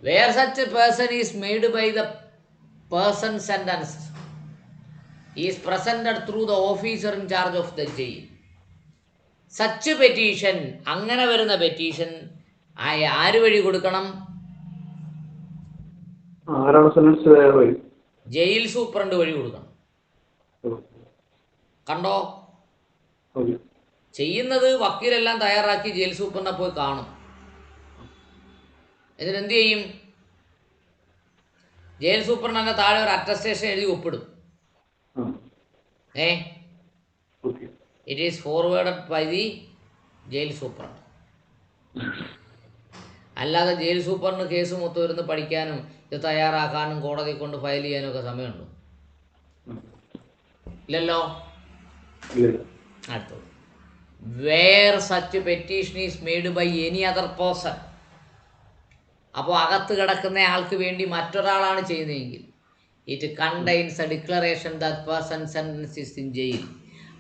Where such person is made by the person sentence is presented through the officer in charge of the jail. Such petition, അങ്ങനെ വരുന്ന പെറ്റീഷൻ ആര് വഴി കൊടുക്കണം? ജയിൽ സൂപ്രണ്ട് വഴി കൊടുക്കണം. കണ്ടോ? ചെയ്യുന്നത് വക്കീലെല്ലാം തയ്യാറാക്കി ജയിൽ സൂപ്രണ്ടെ പോയി കാണും. ഇതിനെന്ത് ചെയ്യും? ജയിൽ സൂപ്രണ്ടെ താഴെ ഒരു അറ്റസ്റ്റേഷൻ എഴുതി ഒപ്പിടും. It is forwarded by the jail superintendent. അല്ലാതെ ജയിൽ സൂപ്രണ്ട് കേസ് മൊത്തം ഇരുന്ന് പഠിക്കാനും ഇത് തയ്യാറാക്കാനും കോടതി കൊണ്ട് ഫയൽ ചെയ്യാനും ഒക്കെ സമയമുണ്ടോ? ഇല്ലല്ലോ. അടുത്തത്, where such petition is made by any other person. അപ്പോൾ അകത്ത് കിടക്കുന്ന ആൾക്ക് വേണ്ടി മറ്റൊരാളാണ് ചെയ്യുന്നതെങ്കിൽ it contains a declaration that person sentence is in jail.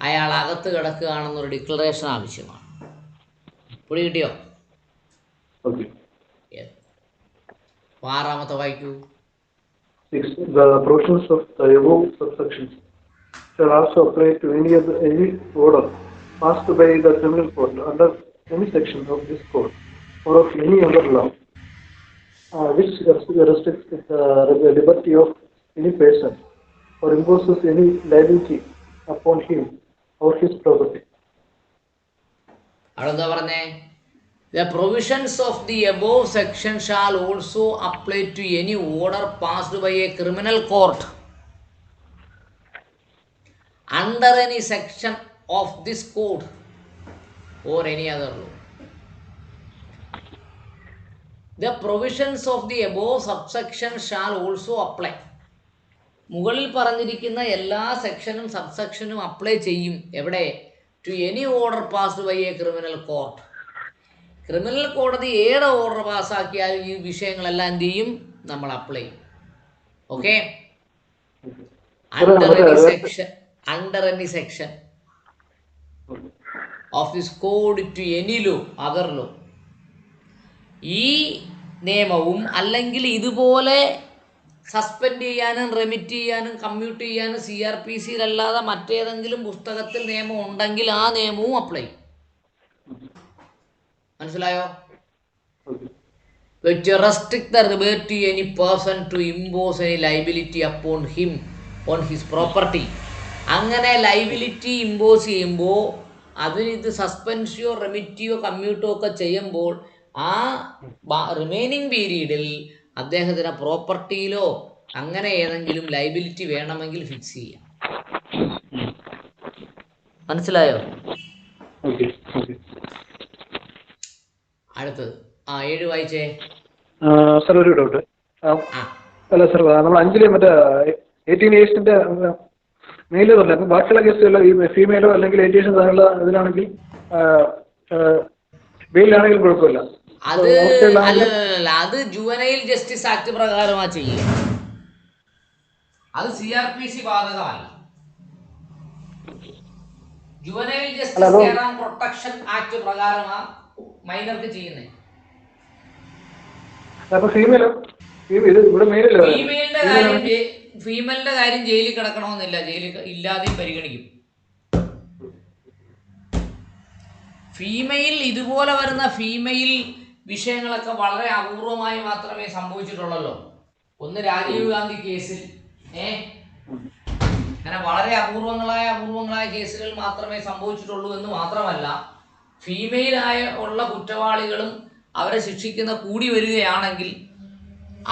അയാൾ അകത്ത് കിടക്കുകയാണെന്നൊരു ഡിക്ലറേഷൻ ആവശ്യമാണ്. പൊടി കിട്ടിയോ? ആറാമത്തെ വായിക്കൂ. The provisions of the above subsections shall also apply to any order passed by the criminal court under any section of this code or of any other law which restricts the liberty of any person or imposes any liability upon him or his property. അവിടെ എന്താ പറഞ്ഞേ? The provisions of the above section shall also apply to any order passed by a criminal court under any section of this code or any other law. The provisions of the above subsection shall also apply. മുകളിൽ പറഞ്ഞിരിക്കുന്ന എല്ലാ സെക്ഷനും സബ്സെക്ഷനും apply ചെയ്യും. എവിടെ? To any order passed by a criminal court. Criminal കോടതി ഏത് order പാസ്സാക്കിയാലും ഈ വിഷയങ്ങളെല്ലാം എന്ത് ചെയ്യും? നമ്മൾ അപ്ലൈ ചെയ്യും. Okay? Under any section of this code to any law other law. ഈ നിയമവും അല്ലെങ്കിൽ ഇതുപോലെ സസ്പെൻഡ് ചെയ്യാനും റെമിറ്റ് ചെയ്യാനും കമ്മ്യൂട്ട് ചെയ്യാനും CRPCയിലല്ലാതെ മറ്റേതെങ്കിലും പുസ്തകത്തിൽ നിയമം ഉണ്ടെങ്കിൽ ആ നിയമവും അപ്ലൈ ചെയ്യും. മനസ്സിലായോ? To restrict the liberty of any person to impose any liability upon him on his property. അങ്ങനെ ലൈബിലിറ്റി ഇമ്പോസ് ചെയ്യുമ്പോൾ അതിന് ഇത് സസ്പെൻഷയോ റെമിറ്റിയോ കമ്മ്യൂട്ടോ ഒക്കെ ചെയ്യുമ്പോൾ ആ റിമൈനിങ് പീരീഡിൽ അദ്ദേഹത്തിന് പ്രോപ്പർട്ടിയിലോ അങ്ങനെ ഏതെങ്കിലും ലൈബിലിറ്റി വേണമെങ്കിൽ ഫിക്സ് ചെയ്യാം. മനസ്സിലായോ? അടുത്തത് 7 വായിച്ചേ. സർ ഒരു ഡൗട്ട്. അല്ല സർ, നമ്മൾ 5 മറ്റേ 18 ഇയേഴ്സിന്റെ മെയില് പറഞ്ഞ അപ്പം ബാക്കിയുള്ള കേസുകളിൽ ഈ ഫീമെയിലോ അല്ലെങ്കിൽ 18 ഇയേഴ്സ് താഴെയുള്ള ഇതിലാണെങ്കിൽ ബെയിലാണെങ്കിലും കുഴപ്പമില്ല. അത് അല്ല, അത് ജുവനൈൽ ജസ്റ്റിസ് ആക്ട് പ്രകാരമാ ചെയ്യുക. അത് CRPC ബാധകമല്ല. Juvenile justice care and protection act പ്രകാരമാ മൈനർക്ക് ചെയ്യുന്നത്. ഫീമെയിലിന്റെ കാര്യം ജയിലിൽ കിടക്കണമെന്നില്ല, ജയിലിൽ ഇല്ലാതെയും പരിഗണിക്കും. ഫീമെയിൽ ഇതുപോലെ വരുന്ന ഫീമെയിൽ വിഷയങ്ങളൊക്കെ വളരെ അപൂർവമായി മാത്രമേ സംഭവിച്ചിട്ടുള്ളല്ലോ. ഒന്ന് രാജീവ് ഗാന്ധി കേസിൽ അങ്ങനെ വളരെ അപൂർവങ്ങളായ കേസുകൾ മാത്രമേ സംഭവിച്ചിട്ടുള്ളൂ എന്ന് മാത്രമല്ല, ഫീമെയിലായ ഉള്ള കുറ്റവാളികളും അവരെ ശിക്ഷിക്കുന്ന കൂടി വരികയാണെങ്കിൽ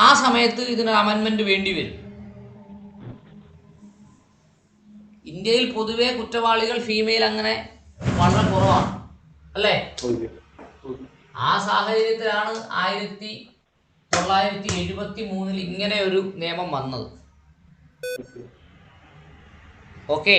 ആ സമയത്ത് ഇതിന് അമെൻമെന്റ് വേണ്ടി വരും. ഇന്ത്യയിൽ പൊതുവെ കുറ്റവാളികൾ ഫീമെയിൽ അങ്ങനെ വളരെ കുറവാണ്, അല്ലേ? ആ സാഹചര്യത്തിലാണ് 1973 ഇങ്ങനെ ഒരു നിയമം വന്നത്. ഓക്കെ,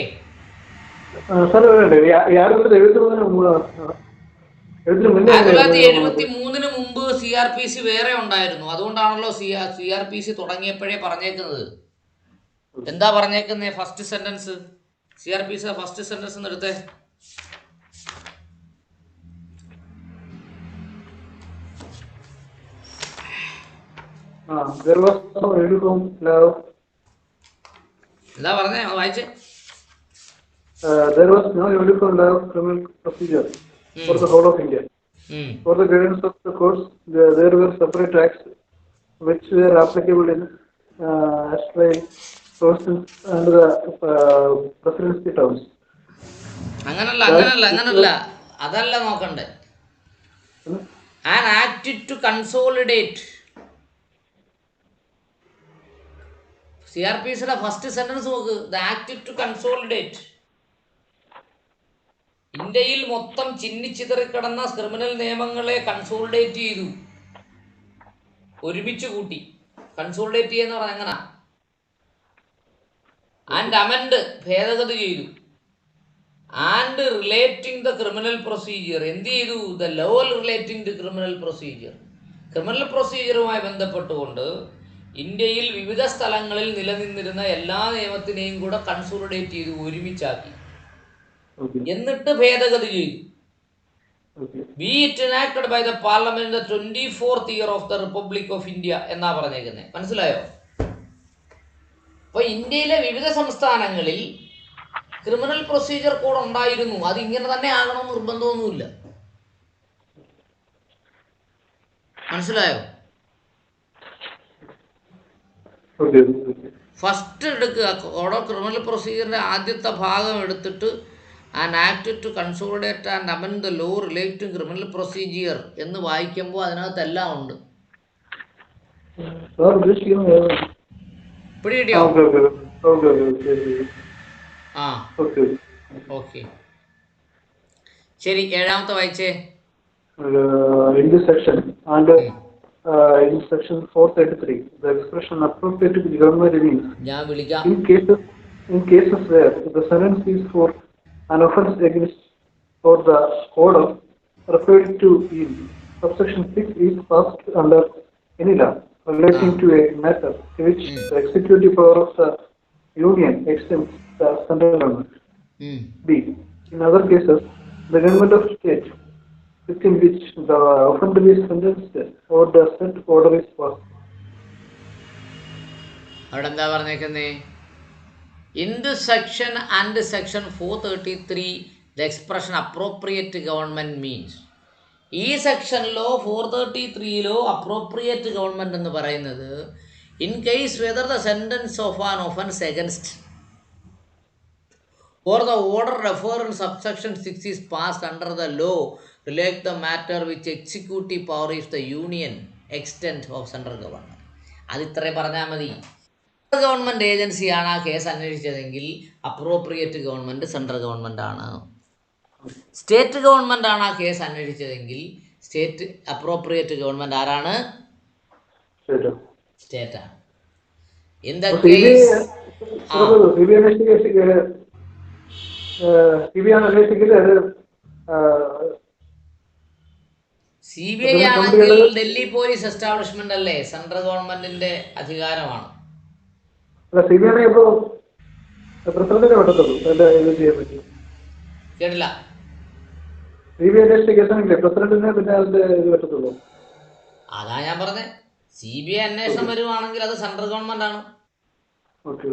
1973 മുമ്പ് CRPC വേറെ ഉണ്ടായിരുന്നു. അതുകൊണ്ടാണല്ലോ CRPC തുടങ്ങിയപ്പോഴേ പറഞ്ഞേക്കുന്നത്. എന്താ പറഞ്ഞേക്കുന്നത്? First sentence, CRPC first sentence എടുത്തേ. എന്താ പറഞ്ഞേ? വായിച്ചേ. There was no uniform law of criminal procedure for the whole of India. For the guidance of the courts, there were separate acts which were applicable in Australia, Province and the presidency towns. അങ്ങനല്ല അതല്ല നോക്കണ്ടേ. An act to consolidate. CRPCയുടെ first sentence നോക്ക്. The act to consolidate. ഇന്ത്യയിൽ മൊത്തം ചിന്നിച്ചിതറിക്കിടന്ന criminal നിയമങ്ങളെ consolidate ചെയ്തു, ഒരുമിച്ച് കൂട്ടി. കൺസോളിഡേറ്റ് ചെയ്യുന്ന പറഞ്ഞാൽ എങ്ങനെ? ആൻഡ് അമെൻഡ്, ഭേദഗതി ചെയ്തു. And relating the criminal procedure, എന്ത് ചെയ്തു? The law relating the criminal procedure. Criminal പ്രൊസീജിയറുമായി ബന്ധപ്പെട്ടുകൊണ്ട് ഇന്ത്യയിൽ വിവിധ സ്ഥലങ്ങളിൽ നിലനിന്നിരുന്ന എല്ലാ നിയമത്തിനെയും കൂടെ കൺസോളിഡേറ്റ് ചെയ്തു, ഒരുമിച്ചാക്കി. എന്നിട്ട് ഭേദഗതി ചെയ്തു. Be it enacted by the parliament the 24th year of the Republic of India എന്നാ പറഞ്ഞേക്കുന്നത്. മനസ്സിലായോ? അപ്പൊ ഇന്ത്യയിലെ വിവിധ സംസ്ഥാനങ്ങളിൽ ക്രിമിനൽ പ്രൊസീജിയർ കോഡ് ഉണ്ടായിരുന്നു. അത് ഇങ്ങനെ തന്നെ ആകണമെന്ന് നിർബന്ധമൊന്നുമില്ല. മനസ്സിലായോ? Okay. ഫസ്റ്റ് എടുക്കുക, കോഡ് ഓഫ് ക്രിമിനൽ പ്രൊസീജിയറിൻ്റെ ആദ്യത്തെ ഭാഗം എടുത്തിട്ട് an act two consolidate and amend the law relating criminal procedure എന്ന് വായിക്കുമ്പോൾ അതിനകത്ത് എല്ലാം ഉണ്ട്. Sir, ഉദ്ദേശിക്കുന്നത് ഏതാണ്? പിടി കിട്ടിയോ? Okay, okay, okay, okay, okay. ആ Okay. ഓക്കെ, ശരി. ഏഴാമത്തെ വായിച്ചേ. In this section, and in section 433, the expression appropriate to the government means ഞാൻ വിളിക്കാം. in cases where the sentence is for an offence against or the code of referred to in subsection 6 is passed under any law relating to a matter to which the executive power of the union extends the central government. B. In other cases, the government of state within which the offender is sentenced or the said order is passed. അവിടെ എന്താ പറഞ്ഞേക്കുന്നേ? In the section and section 433 the expression appropriate government means. ഈ സെക്ഷനിലോ 433 appropriate government എന്ന് പറയുന്നത് in case whether the sentence of an offence against or the order referred in subsection 6 is passed under the law relate the matter which executive power is the union extent of central government. അത് ഇത്രയും പറഞ്ഞാൽ മതി. Central government ഏജൻസിയാണ് ആ case അന്വേഷിച്ചതെങ്കിൽ appropriate government central government ആണ്. State government ആണ് ആ കേസ് അന്വേഷിച്ചതെങ്കിൽ സ്റ്റേറ്റ് അപ്രോപ്രിയേറ്റ് ഗവൺമെൻറ് ആരാണ്? സ്റ്റേറ്റാണ്. ഇൻ ദ കേസ് CBI ആണെങ്കിൽ ഡൽഹി പോലീസ് എസ്റ്റാബ്ലിഷ്മെന്റ് അല്ലേ, സെൻട്രൽ ഗവൺമെന്റിന്റെ അധികാരമാണ്. കേട്ടില്ല? അതാ ഞാൻ പറഞ്ഞേ, CBI അന്വേഷണം വരുവാണെങ്കിൽ അത് സെൻട്രൽ ഗവൺമെന്റ് ആണ്. Okay.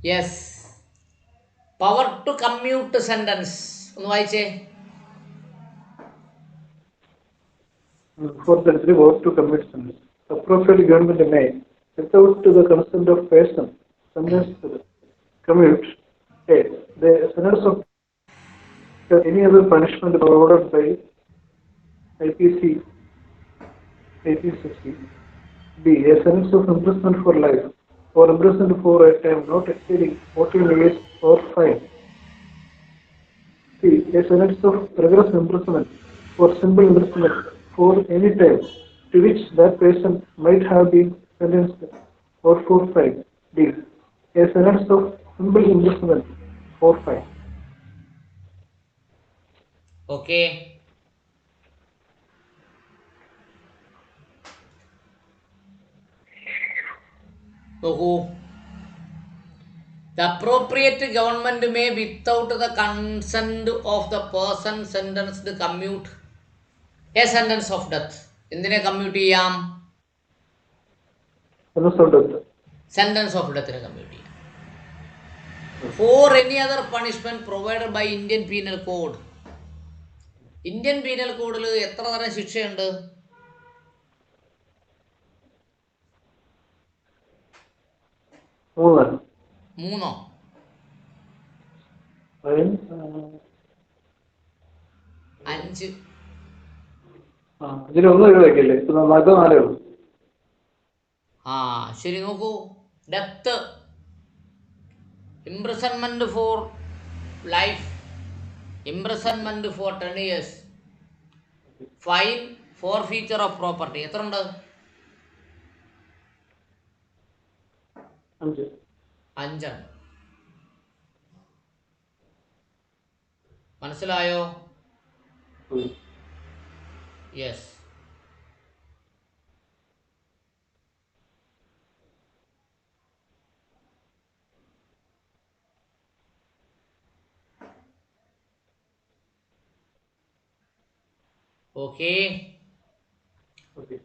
Yes. Power to commute sentence ഒന്ന് വായിച്ചേ. 433 vote to commit sentence. Appropriate government may, without the consent of person sentenced to commute, A. The sentence of any other punishment ordered by IPC 1860. B. A sentence of imprisonment for life or imprisonment for a time not exceeding 14 years or fine. C. A sentence of rigorous imprisonment or simple imprisonment for any time to which that person might have been sentenced or for fine. D. A sentence of simple imprisonment or fine. Okay. നോക്കൂ. The appropriate government may, without the consent of the person sentenced, commute a sentence of death. എന്തിനെ commute ചെയ്യാം? Sentence of ഡെത്തിനെ commute ചെയ്യാം. For any other punishment provided by Indian penal code. Indian penal കോഡിൽ എത്ര തരം ശിക്ഷയുണ്ട്? 3. 5. ശരി, നോക്കൂ. Death, imprisonment for life, imprisonment for 10 years, fine, forfeiture of property. എത്ര ഉണ്ട്? 5. മനസ്സിലായോ? Yes. Okay. Okay.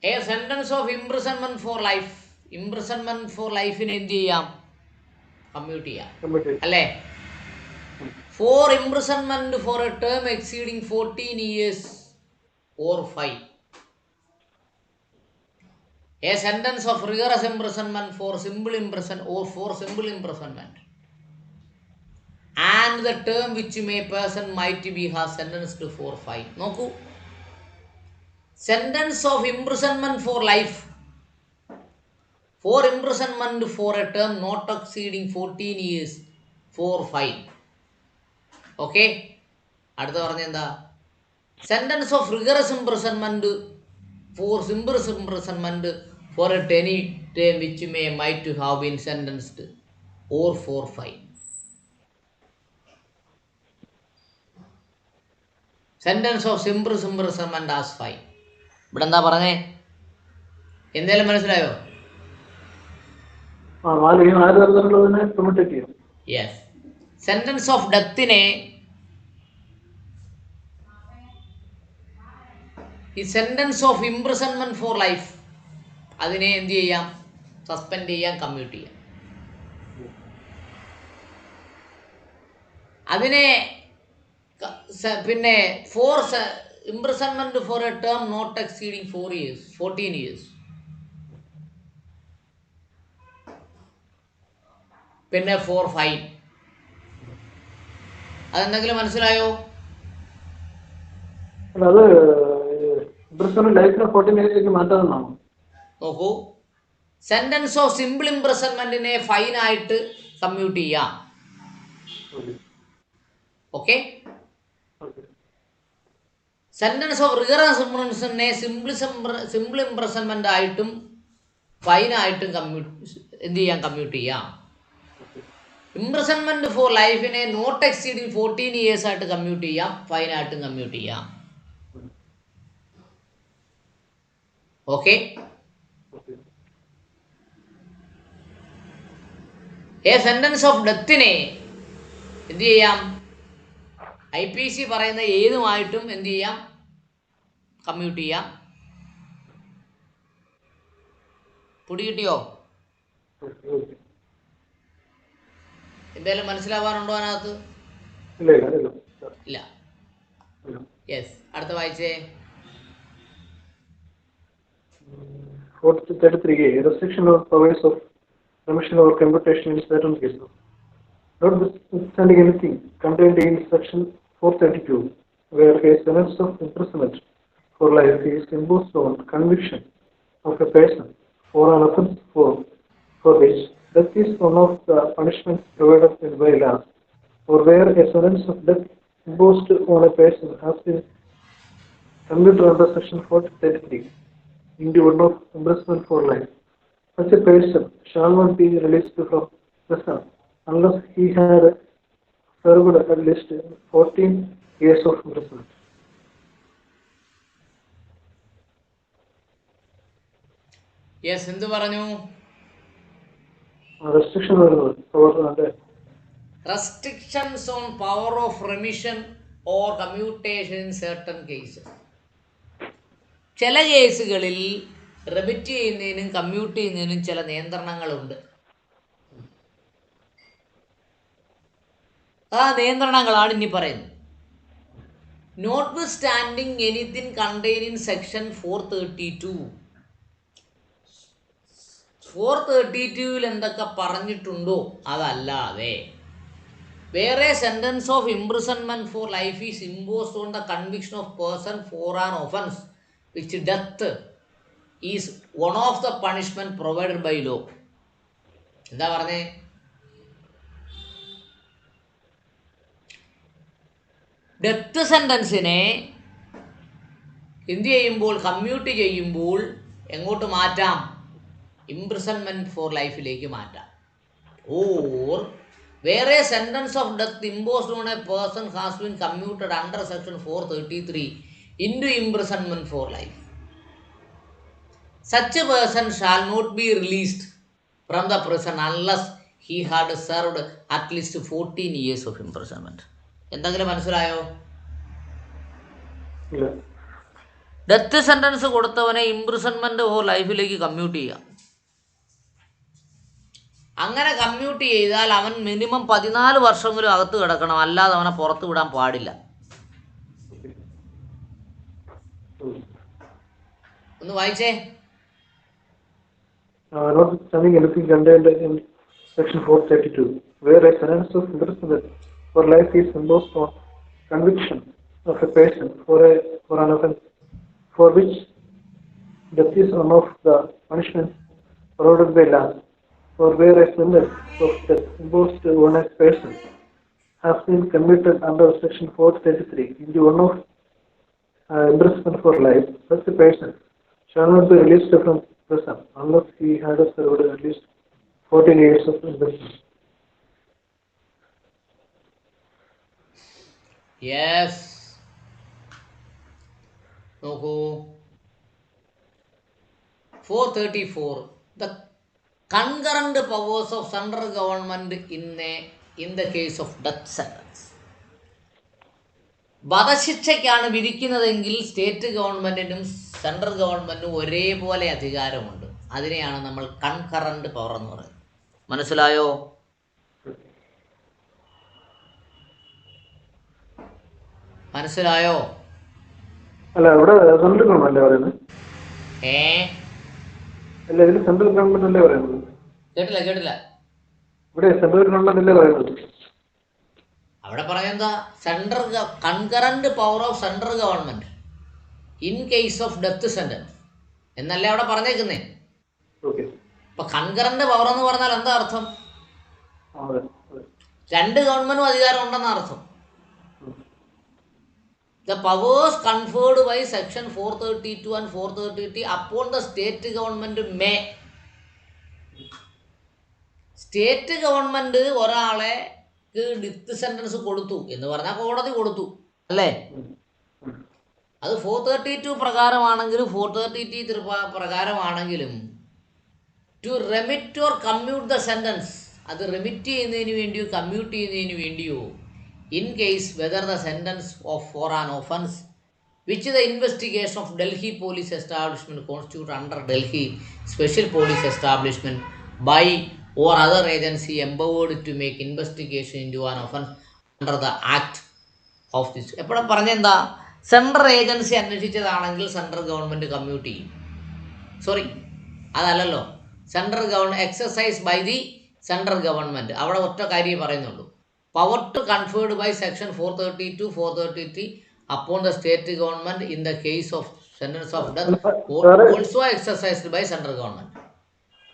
A sentence of imprisonment for life. Imprisonment for life in എന്ത് ചെയ്യാം? കമ്മ്യൂട്ട് ചെയ്യാം. Committed. അല്ലേ? For imprisonment for a term exceeding 14 years or fine. A sentence of rigorous imprisonment for simple imprisonment. And the term which may person might be has sentenced for fine. നോക്കൂ, sentence of imprisonment for life, for imprisonment for a term not exceeding 14 years for fine. Okay, അടുത്ത പറഞ്ഞെന്താ? Sentence of rigorous imprisonment for simple imprisonment for a ടെനി term which may might to have been sentenced or for fine. Sentence of simple imprisonment as fine. ഇവിടെ എന്താ പറഞ്ഞേ? എന്തേലും മനസ്സിലായോ? Yes. Sentence of ഡെത്തിനെ, ഈ sentence of imprisonment for life, അതിനെ എന്ത് ചെയ്യാം? സസ്പെൻഡ് ചെയ്യാം, കമ്മ്യൂട്ട് ചെയ്യാം. അതിനെ പിന്നെ for imprisonment for a term not exceeding 14 years. പിന്നെ ഫോർ ഫൈൻ. അതെന്തെങ്കിലും മനസ്സിലായോ? നോക്കൂ, സെന്റൻസ് ഓഫ് സിമ്പിൾ ഇംപ്രിസൺമെന്റിനെ ഫൈൻ ആയിട്ട് കമ്മ്യൂട്ട് ചെയ്യാം. ഓക്കെ. സെന്റൻസ് ഓഫ് റിഗറസ് ഇംപ്രിസൺമെന്റിനെ സിമ്പിൾ ഇംപ്രിസൺമെന്റ് ആയിട്ടും ഫൈനായിട്ടും എന്ത് ചെയ്യാം? കമ്മ്യൂട്ട് ചെയ്യാം. ഇംപ്രിസൺമെന്റ് ഫോർ ലൈഫിനെ നോട്ട് എക്സീഡിങ് 14 ഇയേഴ്സ് ആയിട്ട് കമ്മ്യൂട്ട് ചെയ്യാം, ഫൈനായിട്ടും കമ്മ്യൂട്ട് ചെയ്യാം. ഓക്കെ. എ സെന്റൻസ് ഓഫ് ഡെത്തിനെ എന്ത് ചെയ്യാം? IPC പറയുന്ന ഏതുമായിട്ടും എന്ത് ചെയ്യാം? കമ്മ്യൂട്ട് ചെയ്യാം. പൊടി കിട്ടിയോ? എന്തായാലും മനസ്സിലാവാനുണ്ടോ അതിനകത്ത്? ഇല്ല. യെസ്. അടുത്ത വായിച്ചേ. 33A. Restriction of powers of remission or commutation in certain cases. Notwithstanding anything contained in section 432, where a sentence of imprisonment for life is imposed on conviction of a person for an offence for which death is one of the punishments provided by law, or where a sentence of death imposed on a person has been commuted under section 433 into one of imprisonment for life, such a person shall not be released from prison unless he had served at least 14 years of imprisonment. Yes. എന്ത് പറഞ്ഞു? Restrictions on power of remission or commutation in certain cases. ചില കേസുകളിൽ remit ചെയ്യുന്നതിനും commute ചെയ്യുന്നതിനും ചില നിയന്ത്രണങ്ങളുണ്ട്. ആ നിയന്ത്രണങ്ങളാണ് ഇനി പറയുന്നത്. Notwithstanding anything contain in section 432. 432 എന്തൊക്കെ പറഞ്ഞിട്ടുണ്ടോ അതല്ലാതെ വേറെ sentence of imprisonment for life is imposed on the conviction of person for an offence which death is one of the punishment provided by law. എന്താ പറഞ്ഞേ? ഡെത്ത് സെന്റൻസിനെ എന്ത് ചെയ്യുമ്പോൾ, commute ചെയ്യുമ്പോൾ എങ്ങോട്ട് മാറ്റാം? ഇംപ്രിസൺമെന്റ് ഫോർ ലൈഫിലേക്ക് മാറ്റാം. ഓർ വേറെ sentence of death imposed on A person has been commuted under section 433 into imprisonment for life. Such a person shall not be released from the prison unless he had served at least 14 years of imprisonment. എന്തെങ്കിലും മനസ്സിലായോ? Death sentence കൊടുത്തവനെ imprisonment ഓ ലൈഫിലേക്ക് commute ചെയ്യുക. അങ്ങനെ commute ചെയ്താൽ അവൻ minimum 14 വർഷമെങ്കിലും അകത്ത് കിടക്കണം, അല്ലാതെ അവനെ പുറത്ത് വിടാൻ പാടില്ല. ഒന്ന് വായിച്ചേ. Notwithstanding anything contained in Section 432, where a sentence of imprisonment for life is imposed on conviction of a person for an offence for which death is one of the punishments provided by law, or where a sentence of death imposed on a person has been committed under Section 433 into one of imprisonment for life, such a person shall not be released from prison unless he had served at least 14 years of imprisonment. Yes, നോക്കൂ. 434, the concurrent powers of central government in the case of death sentence. വധശിക്ഷയ്ക്കാണ് വിധിക്കുന്നതെങ്കിൽ state ഗവൺമെൻറ്റിനും central ഗവൺമെൻറ്റിനും ഒരേപോലെ അധികാരമുണ്ട്. അതിനെയാണ് നമ്മൾ concurrent power എന്ന് പറയുന്നത്. മനസ്സിലായോ? മനസ്സിലായോ? അല്ല, ഇവിടെ സെൻട്രൽ ഗവൺമെന്റ് പറയുന്നത്. അല്ല, ഇതിൽ സെൻട്രൽ ഗവൺമെന്റ് അല്ലേ പറയുന്നത്? കേട്ടില്ല. ഇവിടെ സെൻട്രൽ ഗവൺമെന്റ് അല്ലേ പറയുന്നത്? അവിടെ പറയുന്ന central concurrent power of central government in case of death sentence എന്നല്ലേ അവിടെ പറഞ്ഞേക്കുന്നേ. അപ്പൊ കൺകറന്റ് പവർ എന്ന് പറഞ്ഞാൽ എന്താ അർത്ഥം? രണ്ട് ഗവൺമെന്റും അധികാരം ഉണ്ടെന്ന അർത്ഥം. The powers conferred by Section 432 and 433 upon the state government may. State government ഒരാളെ ഡെത്ത് സെന്റൻസ് കൊടുത്തു എന്ന് പറഞ്ഞാൽ കോടതി കൊടുത്തു അല്ലേ? അത് 432 പ്രകാരമാണെങ്കിലും 433 പ്രകാരമാണെങ്കിലും to remit or commute the sentence, അത് റെമിറ്റ് ചെയ്യുന്നതിന് വേണ്ടിയോ കമ്മ്യൂട്ട് ചെയ്യുന്നതിന് വേണ്ടിയോ, in case whether the sentence of for an offence which the investigation of Delhi police establishment constitute under Delhi special police establishment by or other agency empowered to make investigation into an offence under the act of this. എപ്പോഴും പറഞ്ഞെന്താ, central agency അന്വേഷിച്ചതാണെങ്കിൽ central government commute ചെയ്യും. Sorry, അതല്ലല്ലോ, central government exercise by the central government. അവിടെ ഒറ്റ കാര്യം പറയുന്നുള്ളൂ, power to conferred by Section 432, 433 upon the state government in the case of sentence of death also exercised by central government.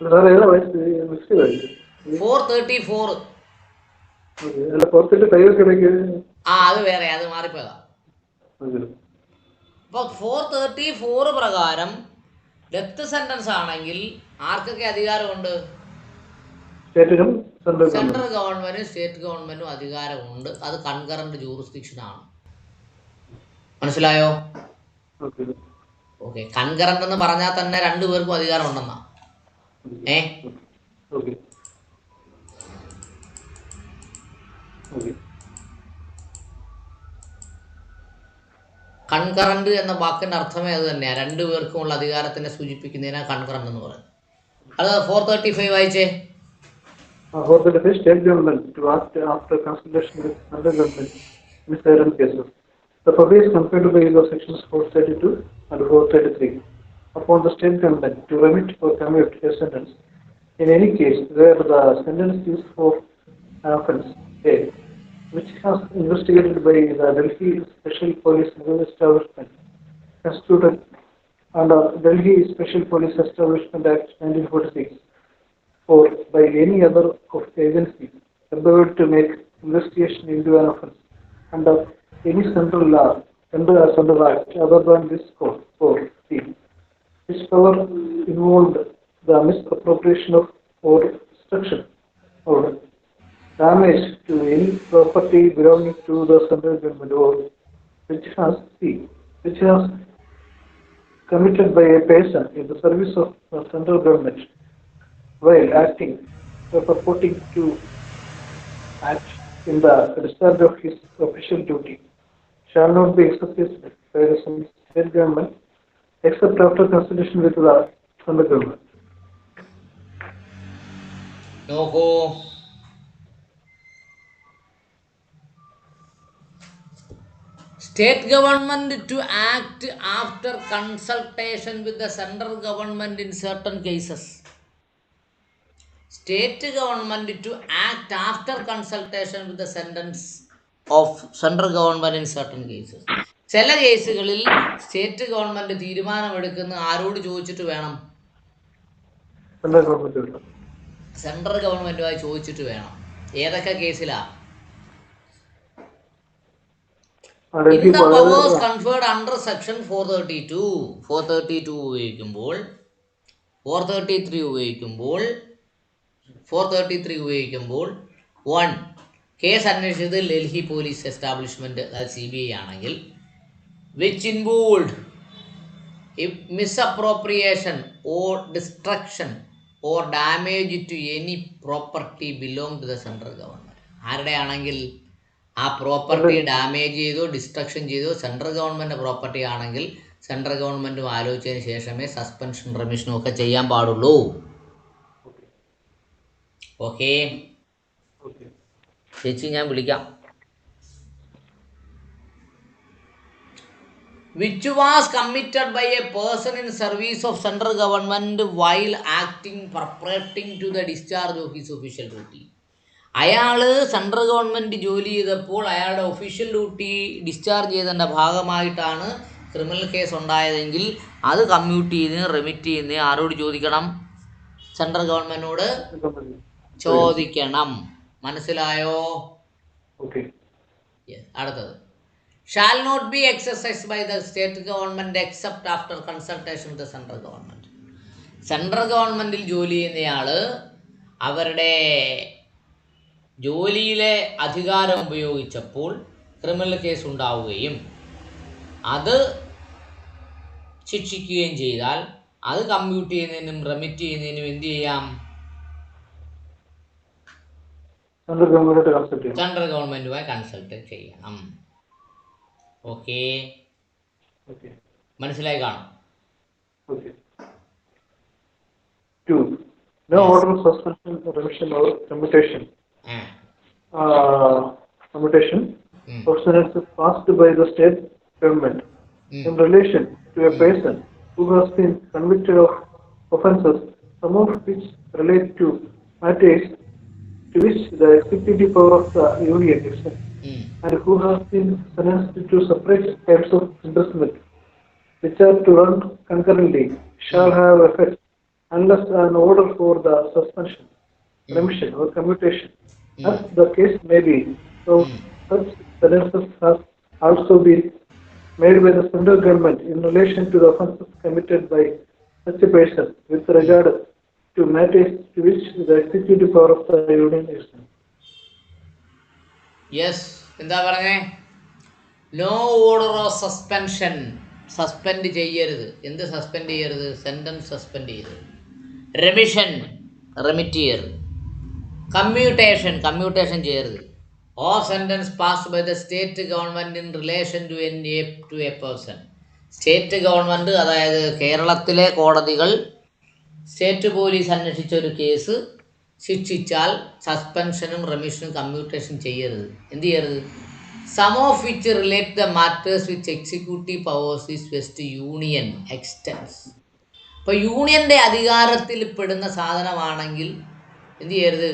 434. അത് വേറെ, അത് മാറിപ്പോയതാ. അപ്പോൾ 434 പ്രകാരം ഡെത്ത് സെന്റൻസ് ആണെങ്കിൽ ആർക്കൊക്കെ അധികാരമുണ്ട്? സെൻട്രൽ ഗവൺമെന്റും സ്റ്റേറ്റ് ഗവൺമെന്റും അധികാരമുണ്ട്. അത് കൺകറന്റ് ജൂറിസ്ഡിക്ഷൻ ആണ്. മനസ്സിലായോ? ഓക്കെ. കൺകറന്റ് എന്ന് പറഞ്ഞാൽ തന്നെ രണ്ടുപേർക്കും അധികാരം ഉണ്ടെന്നാ. കൺകറന്റ് എന്ന വാക്കിന്റെ അർത്ഥമേ അത് തന്നെയാണ്, രണ്ടുപേർക്കുമുള്ള അധികാരത്തിനെ സൂചിപ്പിക്കുന്നതിനാ കൺകറന്റ് എന്ന് പറയുന്നത്. അത് 435 വായിച്ചേ. 435, state government to act after consultation with central government in certain cases. The power is conferred by the sections 432 and 433 upon the state government to remit or commute a sentence in any case where the sentence is for an offence A, which has investigated by the Delhi Special Police Establishment constituted under Delhi Special Police Establishment Act 1946, or by any other of the agencies empowered to make investigation into an offence under any central law under a central act other than this code, or C, which power involved the misappropriation of or destruction or damage to any property belonging to the central government, or which has committed by a person in the service of the central government while acting or purporting to act in the discharge of his official duty, shall not be exercised by the state government except after consultation with the central government. നോക്കൂ, state government to act after consultation with the central government in certain cases. State government to act after consultation with the sentence of central government in certain cases. ചില കേസുകളിൽ state government തീരുമാനമെടുക്കുന്ന ആരോട് ചോദിച്ചിട്ട് വേണം? Central government. Central ഗവൺമെന്റുമായി ചോദിച്ചിട്ട് വേണം. ഏതൊക്കെ കേസിലാ? In the powers conferred under section 432. 432 ഉപയോഗിക്കുമ്പോൾ 433 ഉപയോഗിക്കുമ്പോൾ 1 കേസ് അന്വേഷിച്ചത് ഡൽഹി പോലീസ് എസ്റ്റാബ്ലിഷ്മെന്റ് CBI ആണെങ്കിൽ, which involved misappropriation or destruction or damage to any property belong to the central government. ആരുടെ ആണെങ്കിൽ ആ പ്രോപ്പർട്ടി ഡാമേജ് ചെയ്തോ ഡിസ്ട്രക്ഷൻ ചെയ്തോ സെൻട്രൽ ഗവൺമെൻറ് പ്രോപ്പർട്ടി ആണെങ്കിൽ സെൻട്രൽ ഗവൺമെൻറ്റും ആലോചിച്ചതിന് ശേഷമേ സസ്പെൻഷൻ റെമിഷനും ഒക്കെ ചെയ്യാൻ പാടുള്ളൂ. ഓക്കെ ചേച്ചി, ഞാൻ വിളിക്കാം. Which was committed by a person in service of central government while acting pertaining to the discharge of his official duty. അയാൾ സെൻട്രൽ ഗവൺമെൻറ് ജോലി ചെയ്തപ്പോൾ അയാളുടെ ഒഫീഷ്യൽ ഡ്യൂട്ടി ഡിസ്ചാർജ് ചെയ്തതിൻ്റെ ഭാഗമായിട്ടാണ് ക്രിമിനൽ കേസ് ഉണ്ടായതെങ്കിൽ അത് കമ്മ്യൂട്ട് ചെയ്യുന്നതിന് റെമിറ്റ് ചെയ്യുന്നതിന് ആരോട് ചോദിക്കണം? സെൻട്രൽ ഗവൺമെൻറ്റിനോട് ചോദിക്കണം. മനസ്സിലായോ? അടുത്തത്, shall not be exercised by the state government except after consultation with the central government. Central ഗവൺമെൻറ്റിൽ ജോലി ചെയ്യുന്നയാൾ അവരുടെ ജോലിയിലെ അധികാരം ഉപയോഗിച്ചപ്പോൾ ക്രിമിനൽ കേസ് ഉണ്ടാവുകയും അത് ശിക്ഷിക്കുകയും ചെയ്താൽ അത് കമ്മ്യൂട്ട് ചെയ്യുന്നതിനും റെമിറ്റ് ചെയ്യുന്നതിനും എന്ത് ചെയ്യാം? സെൻട്രൽ ഗവൺമെൻറ്റുമായി കൺസൾട്ട് ചെയ്യണം. ഓക്കെ, മനസ്സിലായി കാണും. No order of suspension, remission or commutation. Commutation ordinance passed by the state government in relation to a person who has been convicted of offences, some of which relate to matters to which the executive power of the union extends, and who has been sentenced to separate types of imprisonment, which are to run concurrently, shall have effect unless an order for the suspension, remission or commutation, as the case may be. So such sentences have also been made by the central government in relation to the offences committed by such a person with regard to matters to which the executive power of the union extends. Yes, എന്താ പറഞ്ഞേ? No order of suspension. Suspend ചെയ്യരുത്. എന്ത് suspend ചെയ്യരുത്? Sentence suspend ചെയ്യരുത്. Remission, remit ചെയ്യരുത്. Commutation ചെയ്യരുത്. Of sentence passed by the state government in relation to a person. State government, അതായത് കേരളത്തിലെ കോടതികൾ സ്റ്റേറ്റ് പോലീസ് അന്വേഷിച്ച ഒരു കേസ് ശിക്ഷിച്ചാൽ സസ്പെൻഷനും റെമിഷനും കമ്മ്യൂട്ടേഷൻ ചെയ്യരുത്. എന്ത് ചെയ്യരുത്? Some of which relate the matters which executive powers is vest union extends. ഇപ്പോൾ യൂണിയൻ്റെ അധികാരത്തിൽ പെടുന്ന സാധനമാണെങ്കിൽ എന്ത് ചെയ്യരുത്?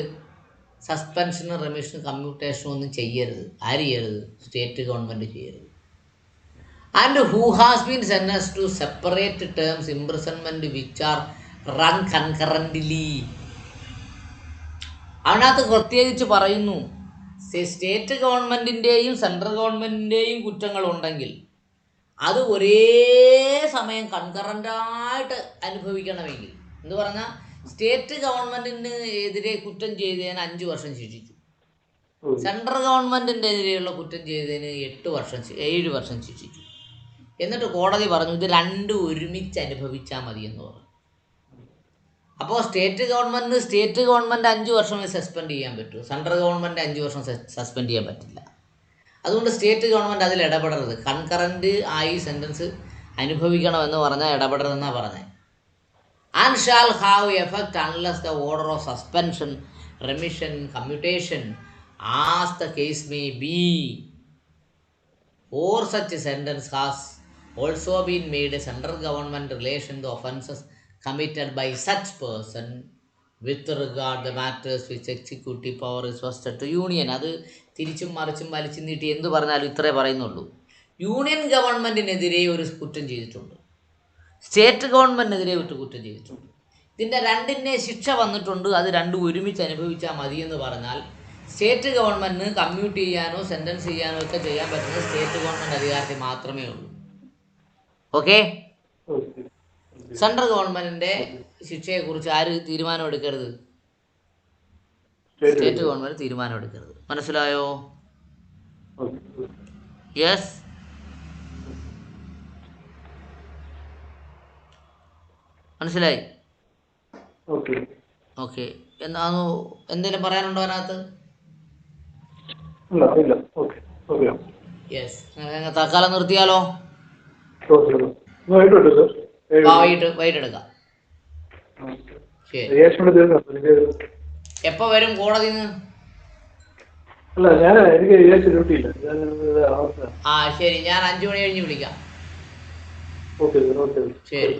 സസ്പെൻഷനും റെമിഷനും കമ്മ്യൂട്ടേഷനും ഒന്നും ചെയ്യരുത്. ആര് ചെയ്യരുത്? സ്റ്റേറ്റ് ഗവൺമെൻറ് ചെയ്യരുത്. And who has been sentenced to separate terms imprisonment which are run concurrently. അതിനകത്ത് പ്രത്യേകിച്ച് പറയുന്നു, സ്റ്റേറ്റ് ഗവൺമെൻറ്റിൻ്റെയും സെൻട്രൽ ഗവൺമെൻറ്റിൻ്റെയും കുറ്റങ്ങളുണ്ടെങ്കിൽ അത് ഒരേ സമയം കൺകറൻ്റായിട്ട് അനുഭവിക്കണമെങ്കിൽ, എന്ന് പറഞ്ഞാൽ സ്റ്റേറ്റ് ഗവൺമെൻറ്റിന് എതിരെ കുറ്റം ചെയ്തതിന് 5 വർഷം ശിക്ഷിച്ചു, സെൻട്രൽ ഗവൺമെൻറ്റിൻ്റെ എതിരെയുള്ള കുറ്റം ചെയ്തതിന് 7 വർഷം ശിക്ഷിച്ചു. എന്നിട്ട് കോടതി പറഞ്ഞു ഇത് രണ്ടും ഒരുമിച്ച് അനുഭവിച്ചാൽ മതി എന്ന് പറഞ്ഞു. അപ്പോൾ സ്റ്റേറ്റ് ഗവൺമെൻറ് 5 വർഷം സസ്പെൻഡ് ചെയ്യാൻ പറ്റും, സെൻട്രൽ ഗവൺമെൻറ് 5 വർഷം സസ്പെൻഡ് ചെയ്യാൻ പറ്റില്ല. അതുകൊണ്ട് സ്റ്റേറ്റ് ഗവൺമെൻറ് അതിൽ ഇടപെടരുത്. കൺകറൻറ്റ് ആയി സെൻറ്റൻസ് അനുഭവിക്കണമെന്ന് പറഞ്ഞാൽ ഇടപെടരുതെന്നാണ് പറഞ്ഞത്. And shall have effect unless the order of suspension, remission, commutation as the case may be, or such a sentence has also been made a central government relation to offences committed by such person with regard the matters which executive power is vested to union. അത് തിരിച്ചും മറിച്ചും വലിച്ചു നീട്ടി എന്ത് പറഞ്ഞാലും ഇത്രേ പറയുന്നുള്ളൂ. Union ഗവൺമെൻറ്റിനെതിരെ ഒരു കുറ്റം ചെയ്തിട്ടുണ്ട്, സ്റ്റേറ്റ് ഗവൺമെൻറ്റിനെതിരെ ഒരു കുറ്റം ചെയ്തിട്ടുണ്ട്. ഇതിൻ്റെ രണ്ടിൻ്റെ ശിക്ഷ വന്നിട്ടുണ്ട്, അത് രണ്ടും ഒരുമിച്ച് അനുഭവിച്ചാൽ മതിയെന്ന് പറഞ്ഞാൽ സ്റ്റേറ്റ് ഗവൺമെൻറ്റിന് കമ്മ്യൂട്ട് ചെയ്യാനോ സെൻറ്റൻസ് ചെയ്യാനോ ഒക്കെ ചെയ്യാൻ പറ്റുന്നത് സ്റ്റേറ്റ് ഗവൺമെൻറ് അധികാരത്തിൽ മാത്രമേ ഉള്ളൂ. ഓക്കെ, സെൻട്രൽ ഗവൺമെൻറ്റിൻ്റെ ശിക്ഷയെക്കുറിച്ച് ആര് തീരുമാനം എടുക്കരുത്? സ്റ്റേറ്റ് ഗവൺമെൻറ് തീരുമാനം എടുക്കരുത്. മനസ്സിലായോ? യെസ്, മനസ്സിലായി? ഓക്കെ, എന്നാണ് എന്തെങ്കിലും പറയാനുണ്ടോ അതിനകത്ത്? യെസ്, തൽക്കാലം നിർത്തിയാലോ? വൈകിട്ട് എടുക്കാം. ശരി, എപ്പോ വരും കോടതിയിൽ നിന്ന്? ആ ശരി, ഞാൻ 5 മണി കഴിഞ്ഞ് വിളിക്കാം. ശരി.